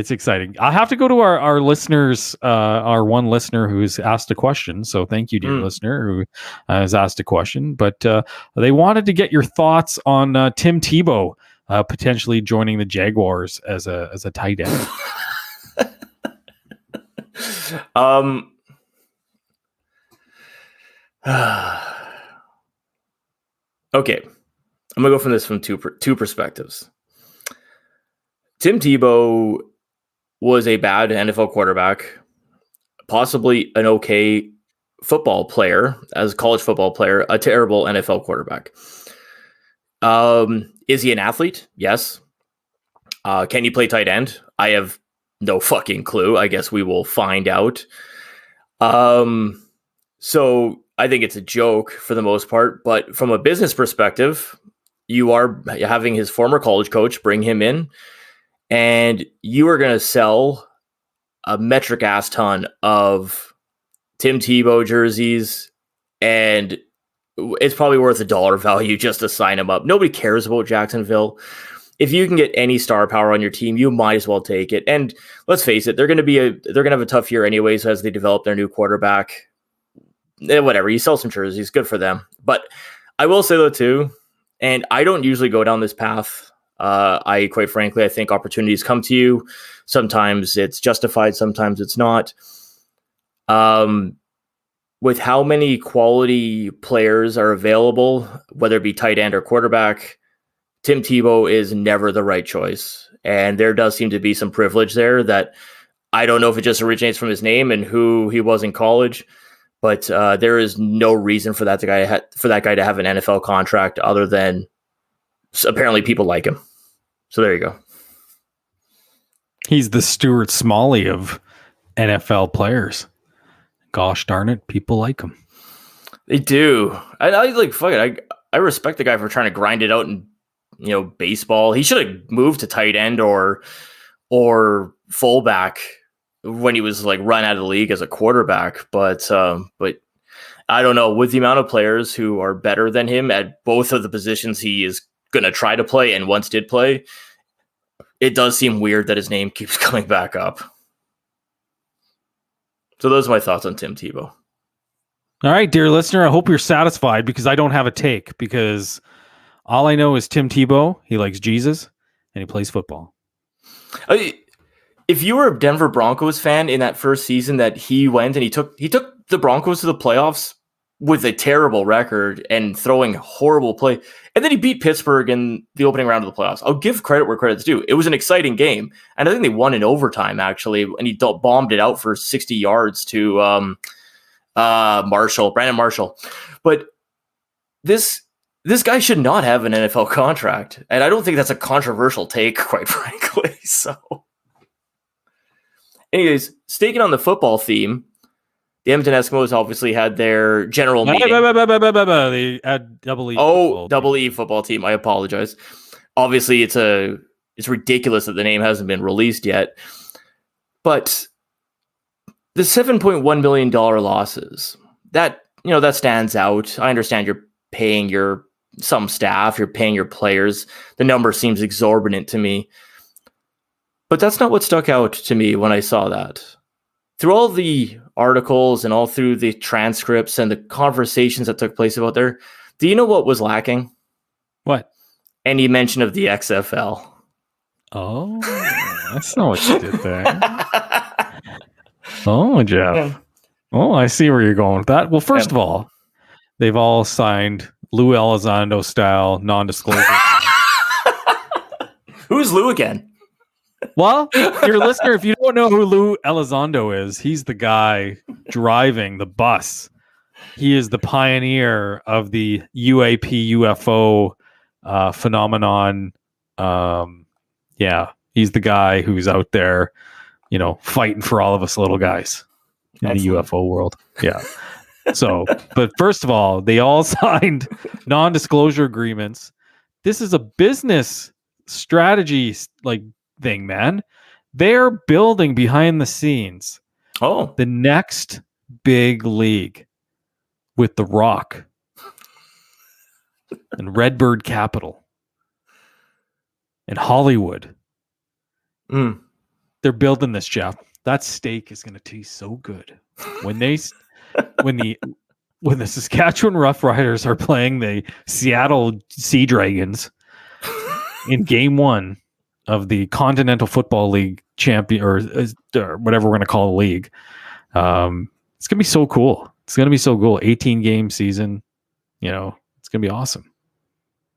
exciting. I have to go to our listeners, our one listener who's asked a question. So thank you, dear listener, who has asked a question. But they wanted to get your thoughts on Tim Tebow potentially joining the Jaguars as a tight end. Okay, I'm gonna go from this from two perspectives. Tim Tebow was a bad NFL quarterback, possibly an okay football player as a college football player, a terrible NFL quarterback. Is he an athlete? Yes. Can he play tight end? I have no fucking clue. I guess we will find out. So I think it's a joke for the most part, but from a business perspective, you are having his former college coach bring him in, and you are going to sell a metric ass ton of Tim Tebow jerseys, and it's probably worth $1 value just to sign him up. Nobody cares about Jacksonville. If you can get any star power on your team, you might as well take it. And let's face it, they're going to have a tough year anyways as they develop their new quarterback. Whatever, you sell some jerseys, good for them. But I will say though too, and I don't usually go down this path. I quite frankly, I think opportunities come to you. Sometimes it's justified, sometimes it's not. With how many quality players are available, whether it be tight end or quarterback, Tim Tebow is never the right choice. And there does seem to be some privilege there that I don't know if it just originates from his name and who he was in college, but there is no reason for that guy to have an NFL contract other than apparently people like him. So there you go. He's the Stuart Smalley of NFL players. Gosh darn it, people like him. They do. I like fuck it. I respect the guy for trying to grind it out and baseball. He should have moved to tight end or fullback when he was like run out of the league as a quarterback. But I don't know, with the amount of players who are better than him at both of the positions he is going to try to play and once did play, it does seem weird that his name keeps coming back up. So those are my thoughts on Tim Tebow. All right, dear listener, I hope you're satisfied because I don't have a take, because all I know is Tim Tebow, he likes Jesus, and he plays football. If you were a Denver Broncos fan in that first season that he went and he took the Broncos to the playoffs with a terrible record and throwing horrible play, and then he beat Pittsburgh in the opening round of the playoffs, I'll give credit where credit's due. It was an exciting game, and I think they won in overtime, actually, and he bombed it out for 60 yards to Brandon Marshall. But this guy should not have an NFL contract, and I don't think that's a controversial take, quite frankly. So, anyways, staking on the football theme, the Edmonton Eskimos obviously had their general meeting. They had double E. Double E football team. I apologize. Obviously, it's ridiculous that the name hasn't been released yet. But the $7.1 million losses, that stands out. I understand you're paying some staff, you're paying your players. The number seems exorbitant to me. But that's not what stuck out to me when I saw that. Through all the articles and all through the transcripts and the conversations that took place about there, do you know what was lacking? What? Any mention of the XFL. Oh, that's not what you did there. Oh, Geoff. Yeah. Oh, I see where you're going with that. Well, first of all, they've all signed Lou Elizondo style non-disclosure. Who's Lou again? Well, your listener, if you don't know who Lou Elizondo is, he's the guy driving the bus. He is the pioneer of the UAP UFO phenomenon. He's the guy who's out there, fighting for all of us little guys in the UFO world. Yeah. So, but first of all, they all signed non-disclosure agreements. This is a business strategy thing, man. They're building behind the scenes the next big league with The Rock and Redbird Capital and Hollywood. They're building this, Geoff. That steak is going to taste so good when the Saskatchewan Roughriders are playing the Seattle Sea Dragons in Game 1 of the Continental Football League champion, or whatever we're going to call the league. It's going to be so cool. 18 game season. It's going to be awesome.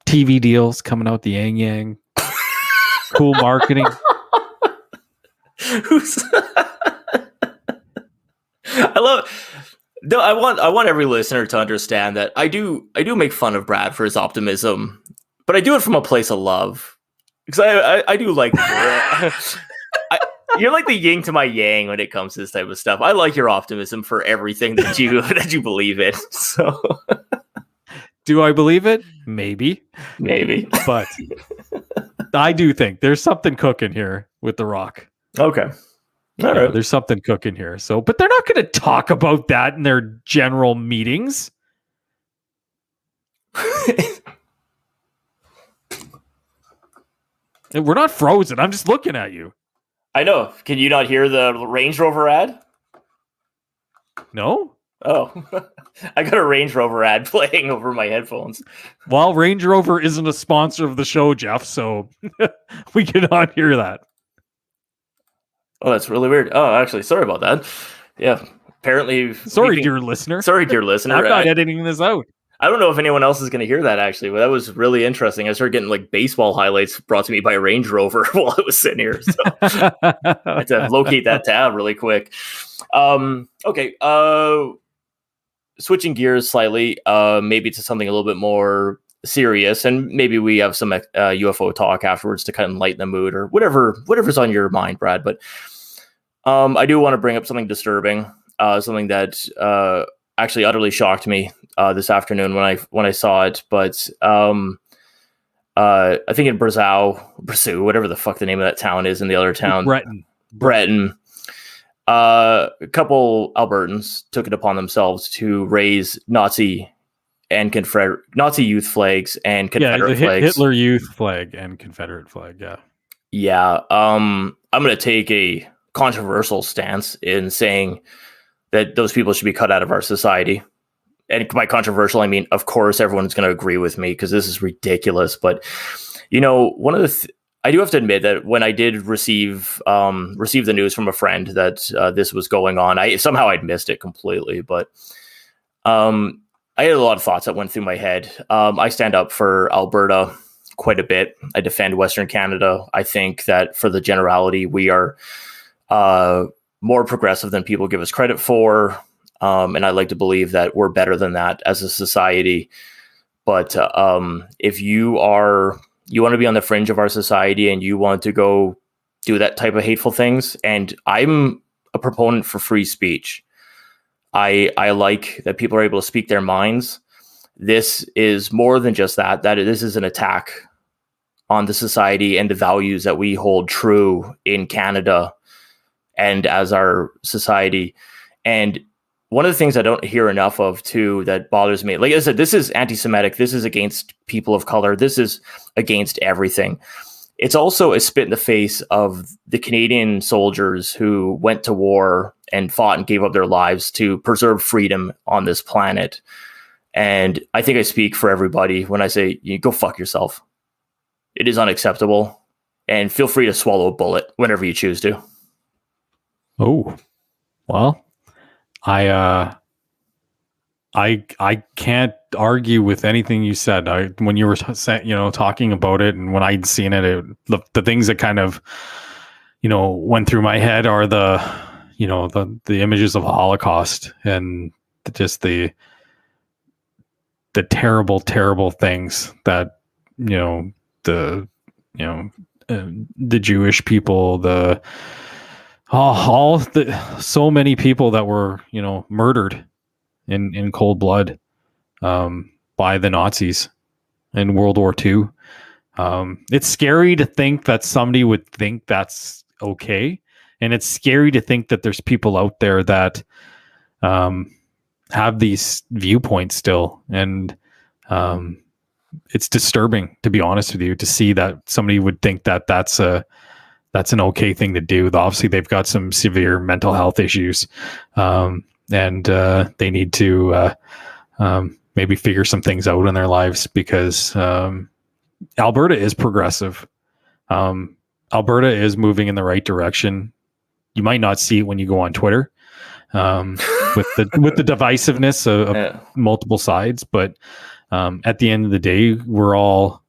TV deals coming out the yang yang. Cool marketing. I want every listener to understand that I do make fun of Brad for his optimism, but I do it from a place of love. Because I do like you're like the yin to my yang when it comes to this type of stuff. I like your optimism for everything that you believe in. So, do I believe it? Maybe, but I do think there's something cooking here with The Rock. Okay, all right. There's something cooking here. So, but they're not going to talk about that in their general meetings. We're not frozen. I'm just looking at you. I know. Can you not hear the Range Rover ad? No? Oh. I got a Range Rover ad playing over my headphones. Well, Range Rover isn't a sponsor of the show, Geoff, so we cannot hear that. Oh, that's really weird. Oh, actually, sorry about that. Yeah. Apparently... Sorry, dear listener. I'm not editing this out. I don't know if anyone else is going to hear that, actually, but that was really interesting. I started getting baseball highlights brought to me by Range Rover while I was sitting here. So I had to locate that tab really quick. Okay. Switching gears slightly, maybe to something a little bit more serious, and maybe we have some UFO talk afterwards to kind of lighten the mood or whatever's on your mind, Brad. But I do want to bring up something disturbing, something that actually utterly shocked me this afternoon when I saw it. But I think in Brazil, whatever the fuck the name of that town is in the other town, Breton. A couple Albertans took it upon themselves to raise Nazi youth flags and Confederate flags. Hitler youth flag and Confederate flag. Yeah. Yeah. I'm going to take a controversial stance in saying that those people should be cut out of our society. And by controversial, I mean, of course, everyone's going to agree with me because this is ridiculous. But, one of the I do have to admit that when I did receive the news from a friend that this was going on, I'd missed it completely. But I had a lot of thoughts that went through my head. I stand up for Alberta quite a bit. I defend Western Canada. I think that for the generality, we are more progressive than people give us credit for. And I like to believe that we're better than that as a society. But if you want to be on the fringe of our society and you want to go do that type of hateful things, and I'm a proponent for free speech. I like that people are able to speak their minds. This is more than just that. This is an attack on the society and the values that we hold true in Canada and as our society. And one of the things I don't hear enough of too that bothers me, like I said, this is anti-Semitic. This is against people of color. This is against everything. It's also a spit in the face of the Canadian soldiers who went to war and fought and gave up their lives to preserve freedom on this planet. And I think I speak for everybody when I say, you go fuck yourself. It is unacceptable. And feel free to swallow a bullet whenever you choose to. Oh, well, I can't argue with anything you said. When you were talking about it, and when I'd seen it, the things that kind of went through my head are the images of the Holocaust and just the terrible things that the Jewish people, so many people that were murdered in cold blood by the Nazis in World War II. It's scary to think that somebody would think that's okay, and it's scary to think that there's people out there that have these viewpoints still, and it's disturbing, to be honest with you, to see that somebody would think that that's an okay thing to do. Obviously, they've got some severe mental health issues, and they need to maybe figure some things out in their lives, because Alberta is progressive. Alberta is moving in the right direction. You might not see it when you go on Twitter with the divisiveness of multiple sides, but at the end of the day, we're all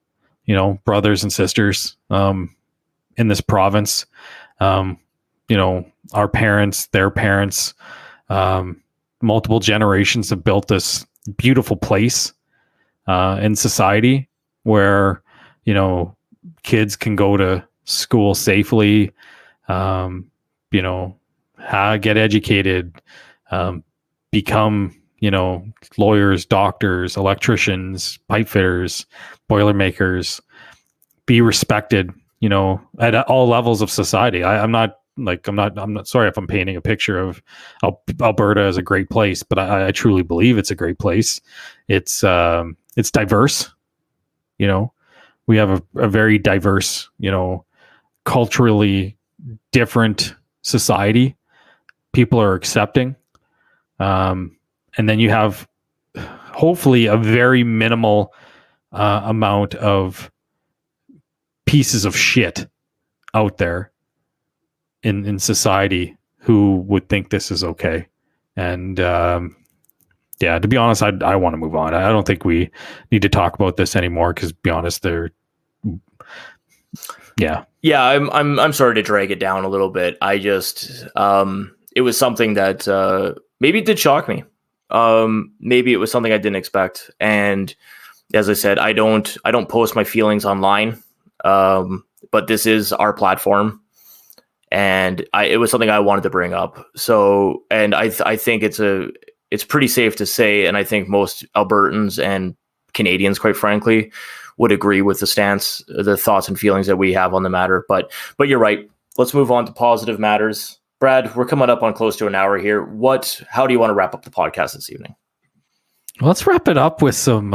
brothers and sisters in this province. Our parents, their parents, multiple generations have built this beautiful place in society where kids can go to school safely, get educated, become lawyers, doctors, electricians, pipe fitters, boiler makers, be respected at all levels of society. I'm not sorry if I'm painting a picture of Alberta as a great place, but I truly believe it's a great place. It's diverse. We have a very diverse, culturally different society. People are accepting. And then you have hopefully a very minimal amount of pieces of shit out there in society who would think this is okay. And to be honest, I want to move on. I don't think we need to talk about this anymore, because, to be honest, I'm sorry to drag it down a little bit. I just it was something that maybe it did shock me. Maybe it was something I didn't expect. And as I said, I don't post my feelings online. But this is our platform, and it was something I wanted to bring up. So, and I think it's pretty safe to say, and I think most Albertans and Canadians, quite frankly, would agree with the stance, the thoughts and feelings that we have on the matter. But you're right. Let's move on to positive matters. Brad, we're coming up on close to an hour here. How do you want to wrap up the podcast this evening? Let's wrap it up with some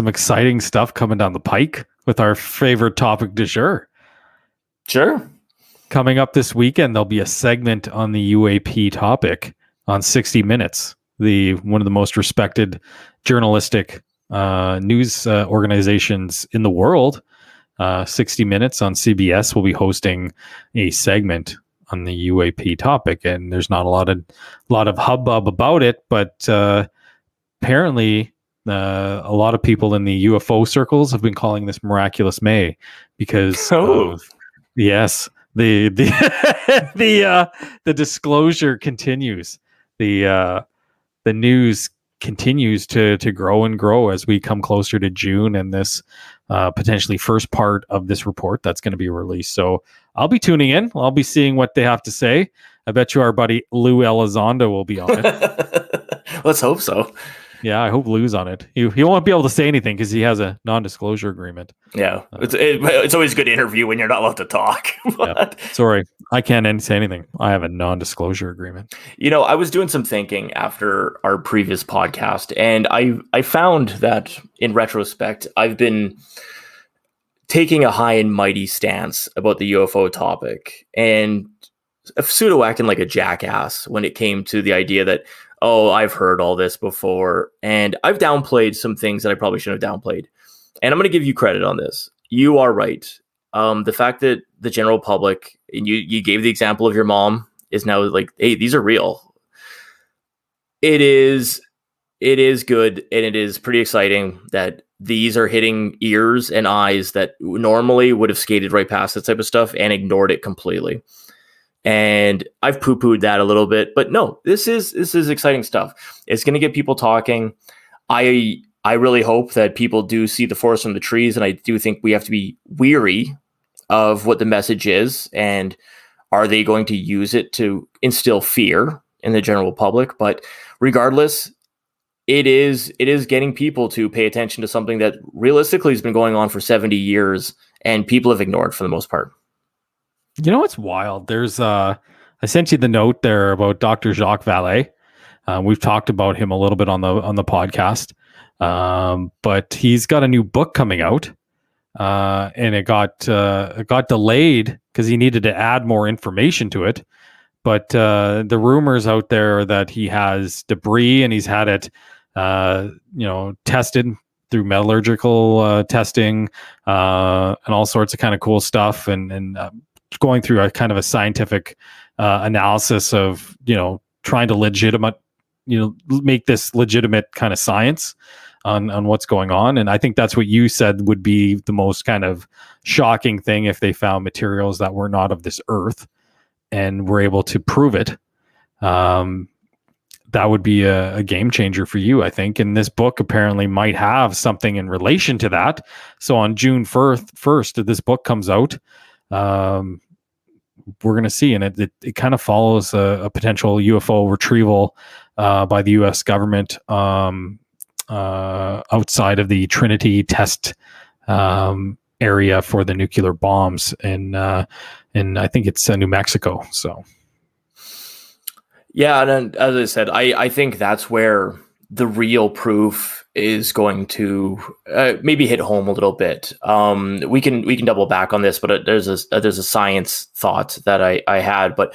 exciting stuff coming down the pike with our favorite topic du jour. Sure. Coming up this weekend, there'll be a segment on the UAP topic on 60 Minutes, one of the most respected journalistic news organizations in the world. 60 Minutes on CBS will be hosting a segment on the UAP topic, and there's not a lot of hubbub about it, but apparently a lot of people in the UFO circles have been calling this Miraculous May because yes, the the disclosure continues. The news continues to grow and grow as we come closer to June and this potentially first part of this report that's going to be released. So I'll be tuning in. I'll be seeing what they have to say. I bet you our buddy Lou Elizondo will be on it. Let's hope so. Yeah, I hope Lou's on it. He won't be able to say anything because he has a non-disclosure agreement. Yeah, it's always a good interview when you're not allowed to talk. Yeah. Sorry, I can't say anything. I have a non-disclosure agreement. I was doing some thinking after our previous podcast, and I found that in retrospect, I've been taking a high and mighty stance about the UFO topic and pseudo-acting like a jackass when it came to the idea that, oh, I've heard all this before, and I've downplayed some things that I probably shouldn't have downplayed. And I'm going to give you credit on this. You are right. The fact that the general public, and you gave the example of your mom, is now like, hey, these are real. It is good, and it is pretty exciting that these are hitting ears and eyes that normally would have skated right past this type of stuff and ignored it completely. And I've poo-pooed that a little bit, but no, this is exciting stuff. It's going to get people talking. I really hope that people do see the forest from the trees, and I do think we have to be weary of what the message is, and are they going to use it to instill fear in the general public? But regardless, it is getting people to pay attention to something that realistically has been going on for 70 years, and people have ignored for the most part. You know what's wild? There's I sent you the note there about Dr. Jacques Valet. We've talked about him a little bit on the podcast, but he's got a new book coming out, and it got delayed because he needed to add more information to it. But the rumors out there that he has debris and he's had it, tested through metallurgical testing and all sorts of kind of cool stuff, and going through a kind of a scientific analysis of, trying to make this legitimate kind of science on what's going on. And I think that's what you said would be the most kind of shocking thing if they found materials that were not of this earth and were able to prove it. That would be a game changer for you, I think. And this book apparently might have something in relation to that. So on June 1st, this book comes out. We're going to see, and it kind of follows a potential UFO retrieval by the U.S. government outside of the Trinity test area for the nuclear bombs, and I think it's New Mexico. So, yeah, and as I said, I think that's where the real proof is going to maybe hit home a little bit. We can double back on this, but there's a science thought that I had. But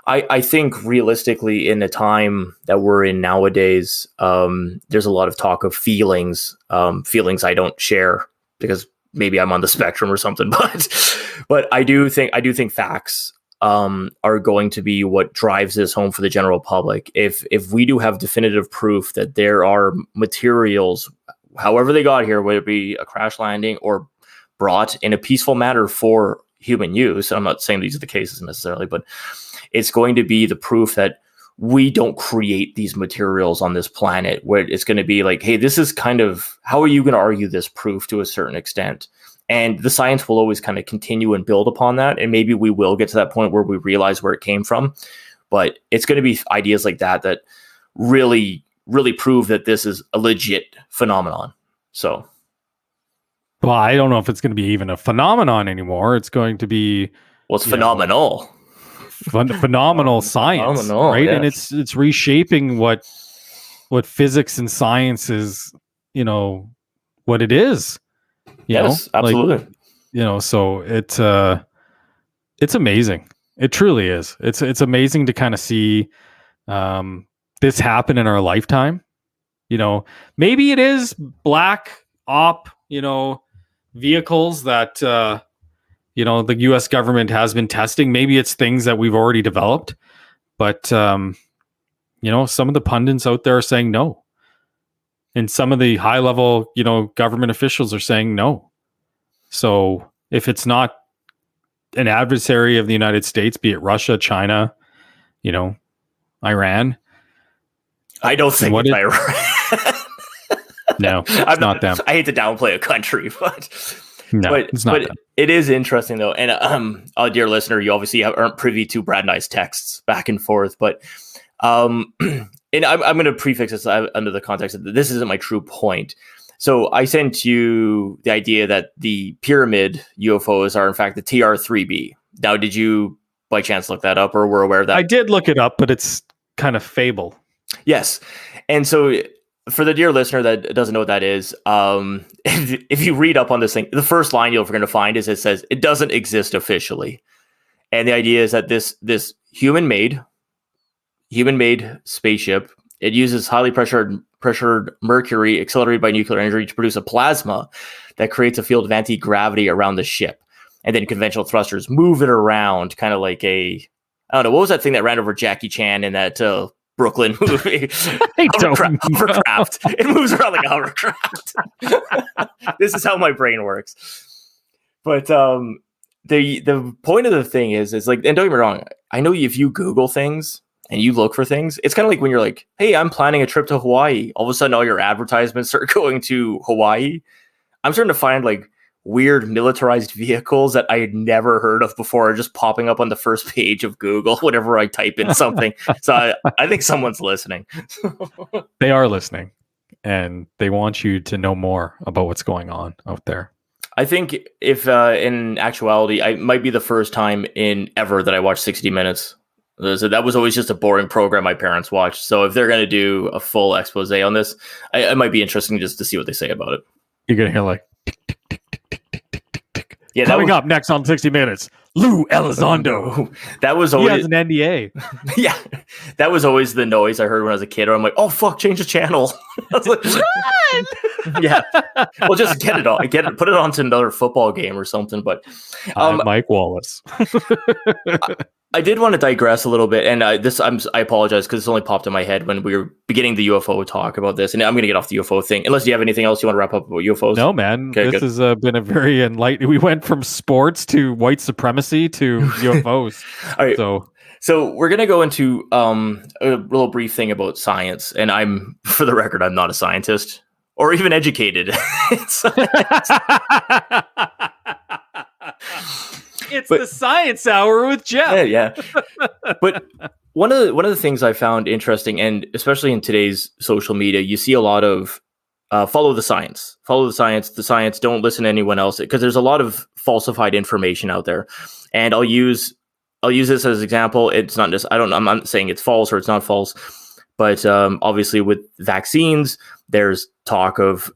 I think realistically, in the time that we're in nowadays, there's a lot of talk of feelings I don't share because maybe I'm on the spectrum or something. But I do think facts are going to be what drives this home for the general public. If we do have definitive proof that there are materials, however they got here, whether it be a crash landing or brought in a peaceful manner for human use, I'm not saying these are the cases necessarily, but it's going to be the proof that we don't create these materials on this planet, where it's going to be like, hey, this is kind of, how are you going to argue this proof to a certain extent? And the science will always kind of continue and build upon that. And maybe we will get to that point where we realize where it came from. But it's going to be ideas like that really, really prove that this is a legit phenomenon. So. Well, I don't know if it's going to be even a phenomenon anymore. It's going to be. Well, it's phenomenal. Phenomenal science. Phenomenal, right? Yes. And it's reshaping what physics and science is, what it is. Yes, absolutely. So it's It's amazing. It truly is. It's amazing to kind of see this happen in our lifetime. You know, maybe it is black op, vehicles that the US government has been testing. Maybe it's things that we've already developed, but some of the pundits out there are saying no. And some of the high level, government officials are saying no. So if it's not an adversary of the United States, be it Russia, China, Iran. I don't think it's Iran. No, it's not them. I hate to downplay a country, but it's not them. It is interesting though. And dear listener, you obviously aren't privy to Brad and I's texts back and forth, but and I'm going to prefix this under the context that this isn't my true point. So I sent you the idea that the pyramid UFOs are in fact the TR-3B. Now, did you by chance look that up or were aware of that? I did look it up, but it's kind of fable. Yes. And so for the dear listener that doesn't know what that is, if you read up on this thing, the first line you're going to find is it says it doesn't exist officially. And the idea is that this human-made spaceship, it uses highly pressured mercury accelerated by nuclear energy to produce a plasma that creates a field of anti-gravity around the ship. And then conventional thrusters move it around, kind of like I don't know, what was that thing that ran over Jackie Chan in that Brooklyn movie? Hovercraft. It moves around like a hovercraft. This is how my brain works. But the point of the thing is like, and don't get me wrong, I know if you Google things and you look for things, it's kind of like when you're like, hey, I'm planning a trip to Hawaii. All of a sudden, all your advertisements are going to Hawaii. I'm starting to find like weird militarized vehicles that I had never heard of before are just popping up on the first page of Google whenever I type in something. So I think someone's listening. They are listening, and they want you to know more about what's going on out there. I think if in actuality, I might be the first time in ever that I watched 60 Minutes. So that was always just a boring program my parents watched. So if they're going to do a full expose on this, it might be interesting just to see what they say about it. You're going to hear like, yeah, coming up next on 60 Minutes, Lou Elizondo. That was always... He has an NDA. Yeah, that was always the noise I heard when I was a kid. I'm like, oh, fuck, change the channel. I was like, run! Yeah. Well, just get it. Put it onto another football game or something. But Mike Wallace. I did want to digress a little bit, and I apologize because this only popped in my head when we were beginning the UFO talk about this, and I'm going to get off the UFO thing. Unless you have anything else you want to wrap up about UFOs? No, man. Okay, this has been a very enlightening. We went from sports to white supremacy to UFOs. All right. So we're going to go into a little brief thing about science, and for the record, I'm not a scientist or even educated. It's the Science Hour with Geoff. Yeah. But one of the things I found interesting, and especially in today's social media, you see a lot of follow the science, the science, don't listen to anyone else, because there's a lot of falsified information out there. And I'll use this as an example. It's not just, I'm not saying it's false or it's not false, but obviously with vaccines, there's talk of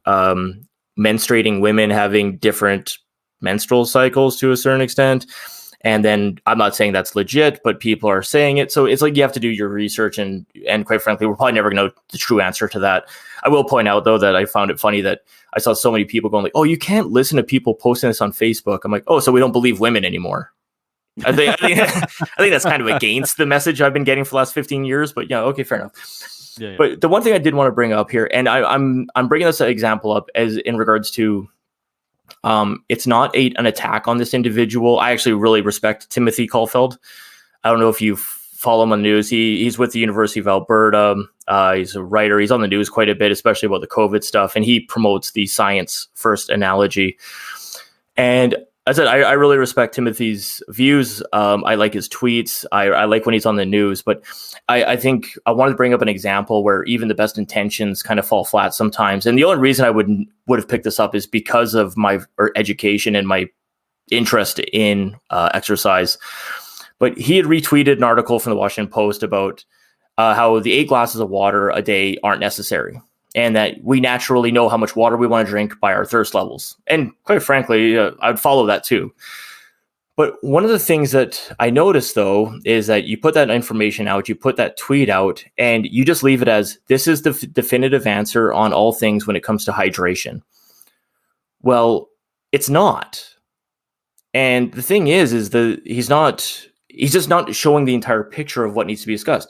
menstruating women having different menstrual cycles to a certain extent. And then I'm not saying that's legit, but people are saying it. So it's like you have to do your research, and quite frankly, we're probably never going to know the true answer to that. I will point out, though, that I found it funny that I saw so many people going like, oh, you can't listen to people posting this on Facebook. I'm like, oh, so we don't believe women anymore. I think that's kind of against the message I've been getting for the last 15 years. But yeah, okay, fair enough. Yeah. But the one thing I did want to bring up here, and I'm bringing this example up as in regards to, it's not an attack on this individual. I actually really respect Timothy Caulfield. I don't know if you follow him on the news. He's with the University of Alberta. He's a writer. He's on the news quite a bit, especially about the COVID stuff. And he promotes the science first analogy. And as I said, I really respect Timothy's views. I like his tweets. I like when he's on the news. But I think I wanted to bring up an example where even the best intentions kind of fall flat sometimes. And the only reason I would have picked this up is because of my education and my interest in exercise. But he had retweeted an article from the Washington Post about how the 8 glasses of water a day aren't necessary, and that we naturally know how much water we want to drink by our thirst levels. And quite frankly, I'd follow that too. But one of the things that I noticed, though, is that you put that information out, you put that tweet out, and you just leave it as, this is the definitive answer on all things when it comes to hydration. Well, it's not. And the thing is he's just not showing the entire picture of what needs to be discussed.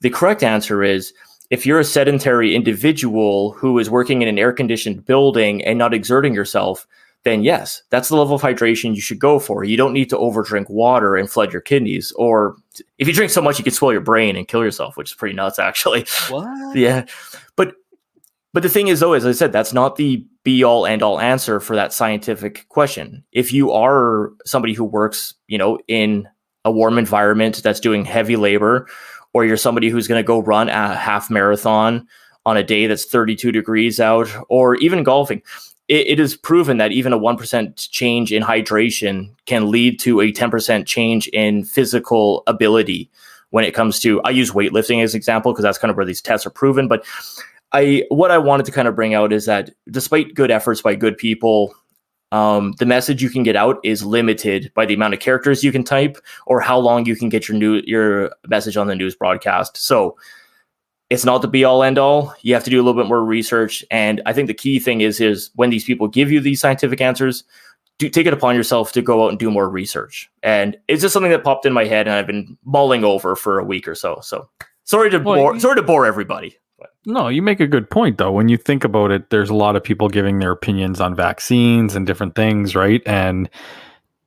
The correct answer is, if you're a sedentary individual who is working in an air-conditioned building and not exerting yourself, then yes, that's the level of hydration you should go for. You don't need to overdrink water and flood your kidneys. Or if you drink so much, you could swell your brain and kill yourself, which is pretty nuts, actually. What? Yeah. But the thing is, though, as I said, that's not the be-all, end-all answer for that scientific question. If you are somebody who works, in a warm environment that's doing heavy labor, or you're somebody who's going to go run a half marathon on a day that's 32 degrees out, or even golfing, it is proven that even a 1% change in hydration can lead to a 10% change in physical ability when it comes to, I use weightlifting as an example because that's kind of where these tests are proven. But what I wanted to kind of bring out is that despite good efforts by good people, the message you can get out is limited by the amount of characters you can type or how long you can get your message on the news broadcast. So it's not the be all end all. You have to do a little bit more research. And I think the key thing is when these people give you these scientific answers, take it upon yourself to go out and do more research. And it's just something that popped in my head and I've been mulling over for a week or so. So sorry to bore everybody. No, you make a good point, though. When you think about it, there's a lot of people giving their opinions on vaccines and different things, right? And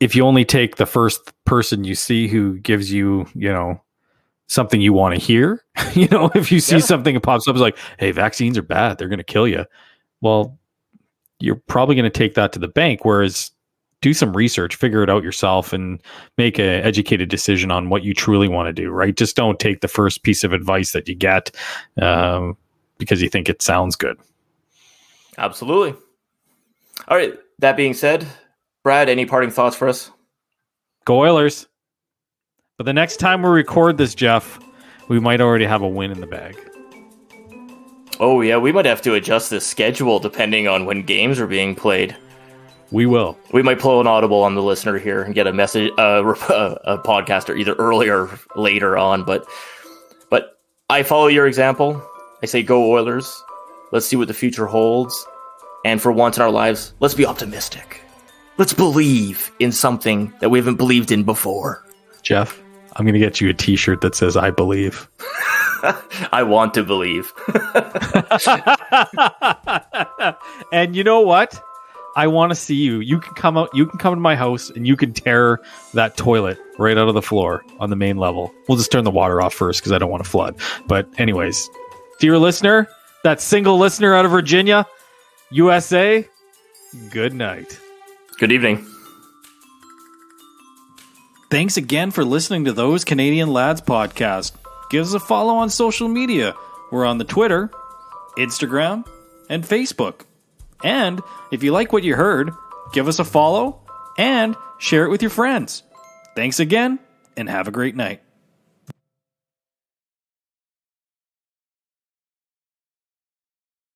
if you only take the first person you see who gives you, something you want to hear, if you see something that pops up, it's like, hey, vaccines are bad, they're going to kill you. Well, you're probably going to take that to the bank. Whereas do some research, figure it out yourself, and make an educated decision on what you truly want to do, right? Just don't take the first piece of advice that you get because you think it sounds good. Absolutely. All right. That being said, Brad, any parting thoughts for us? Go Oilers. But the next time we record this, Geoff, we might already have a win in the bag. Oh, yeah. We might have to adjust the schedule depending on when games are being played. We will. We might pull an audible on the listener here and get a message, a podcaster either earlier or later on. But I follow your example. I say, go Oilers. Let's see what the future holds. And for once in our lives, let's be optimistic. Let's believe in something that we haven't believed in before. Geoff, I'm going to get you a t-shirt that says, I believe. I want to believe. And you know what? I want to see you. You can come to my house and you can tear that toilet right out of the floor on the main level. We'll just turn the water off first because I don't want to flood. But anyways, dear listener, that single listener out of Virginia, USA, good night. Good evening. Thanks again for listening to Those Canadian Lads podcast. Give us a follow on social media. We're on the Twitter, Instagram, and Facebook. And if you like what you heard, give us a follow and share it with your friends. Thanks again, and have a great night.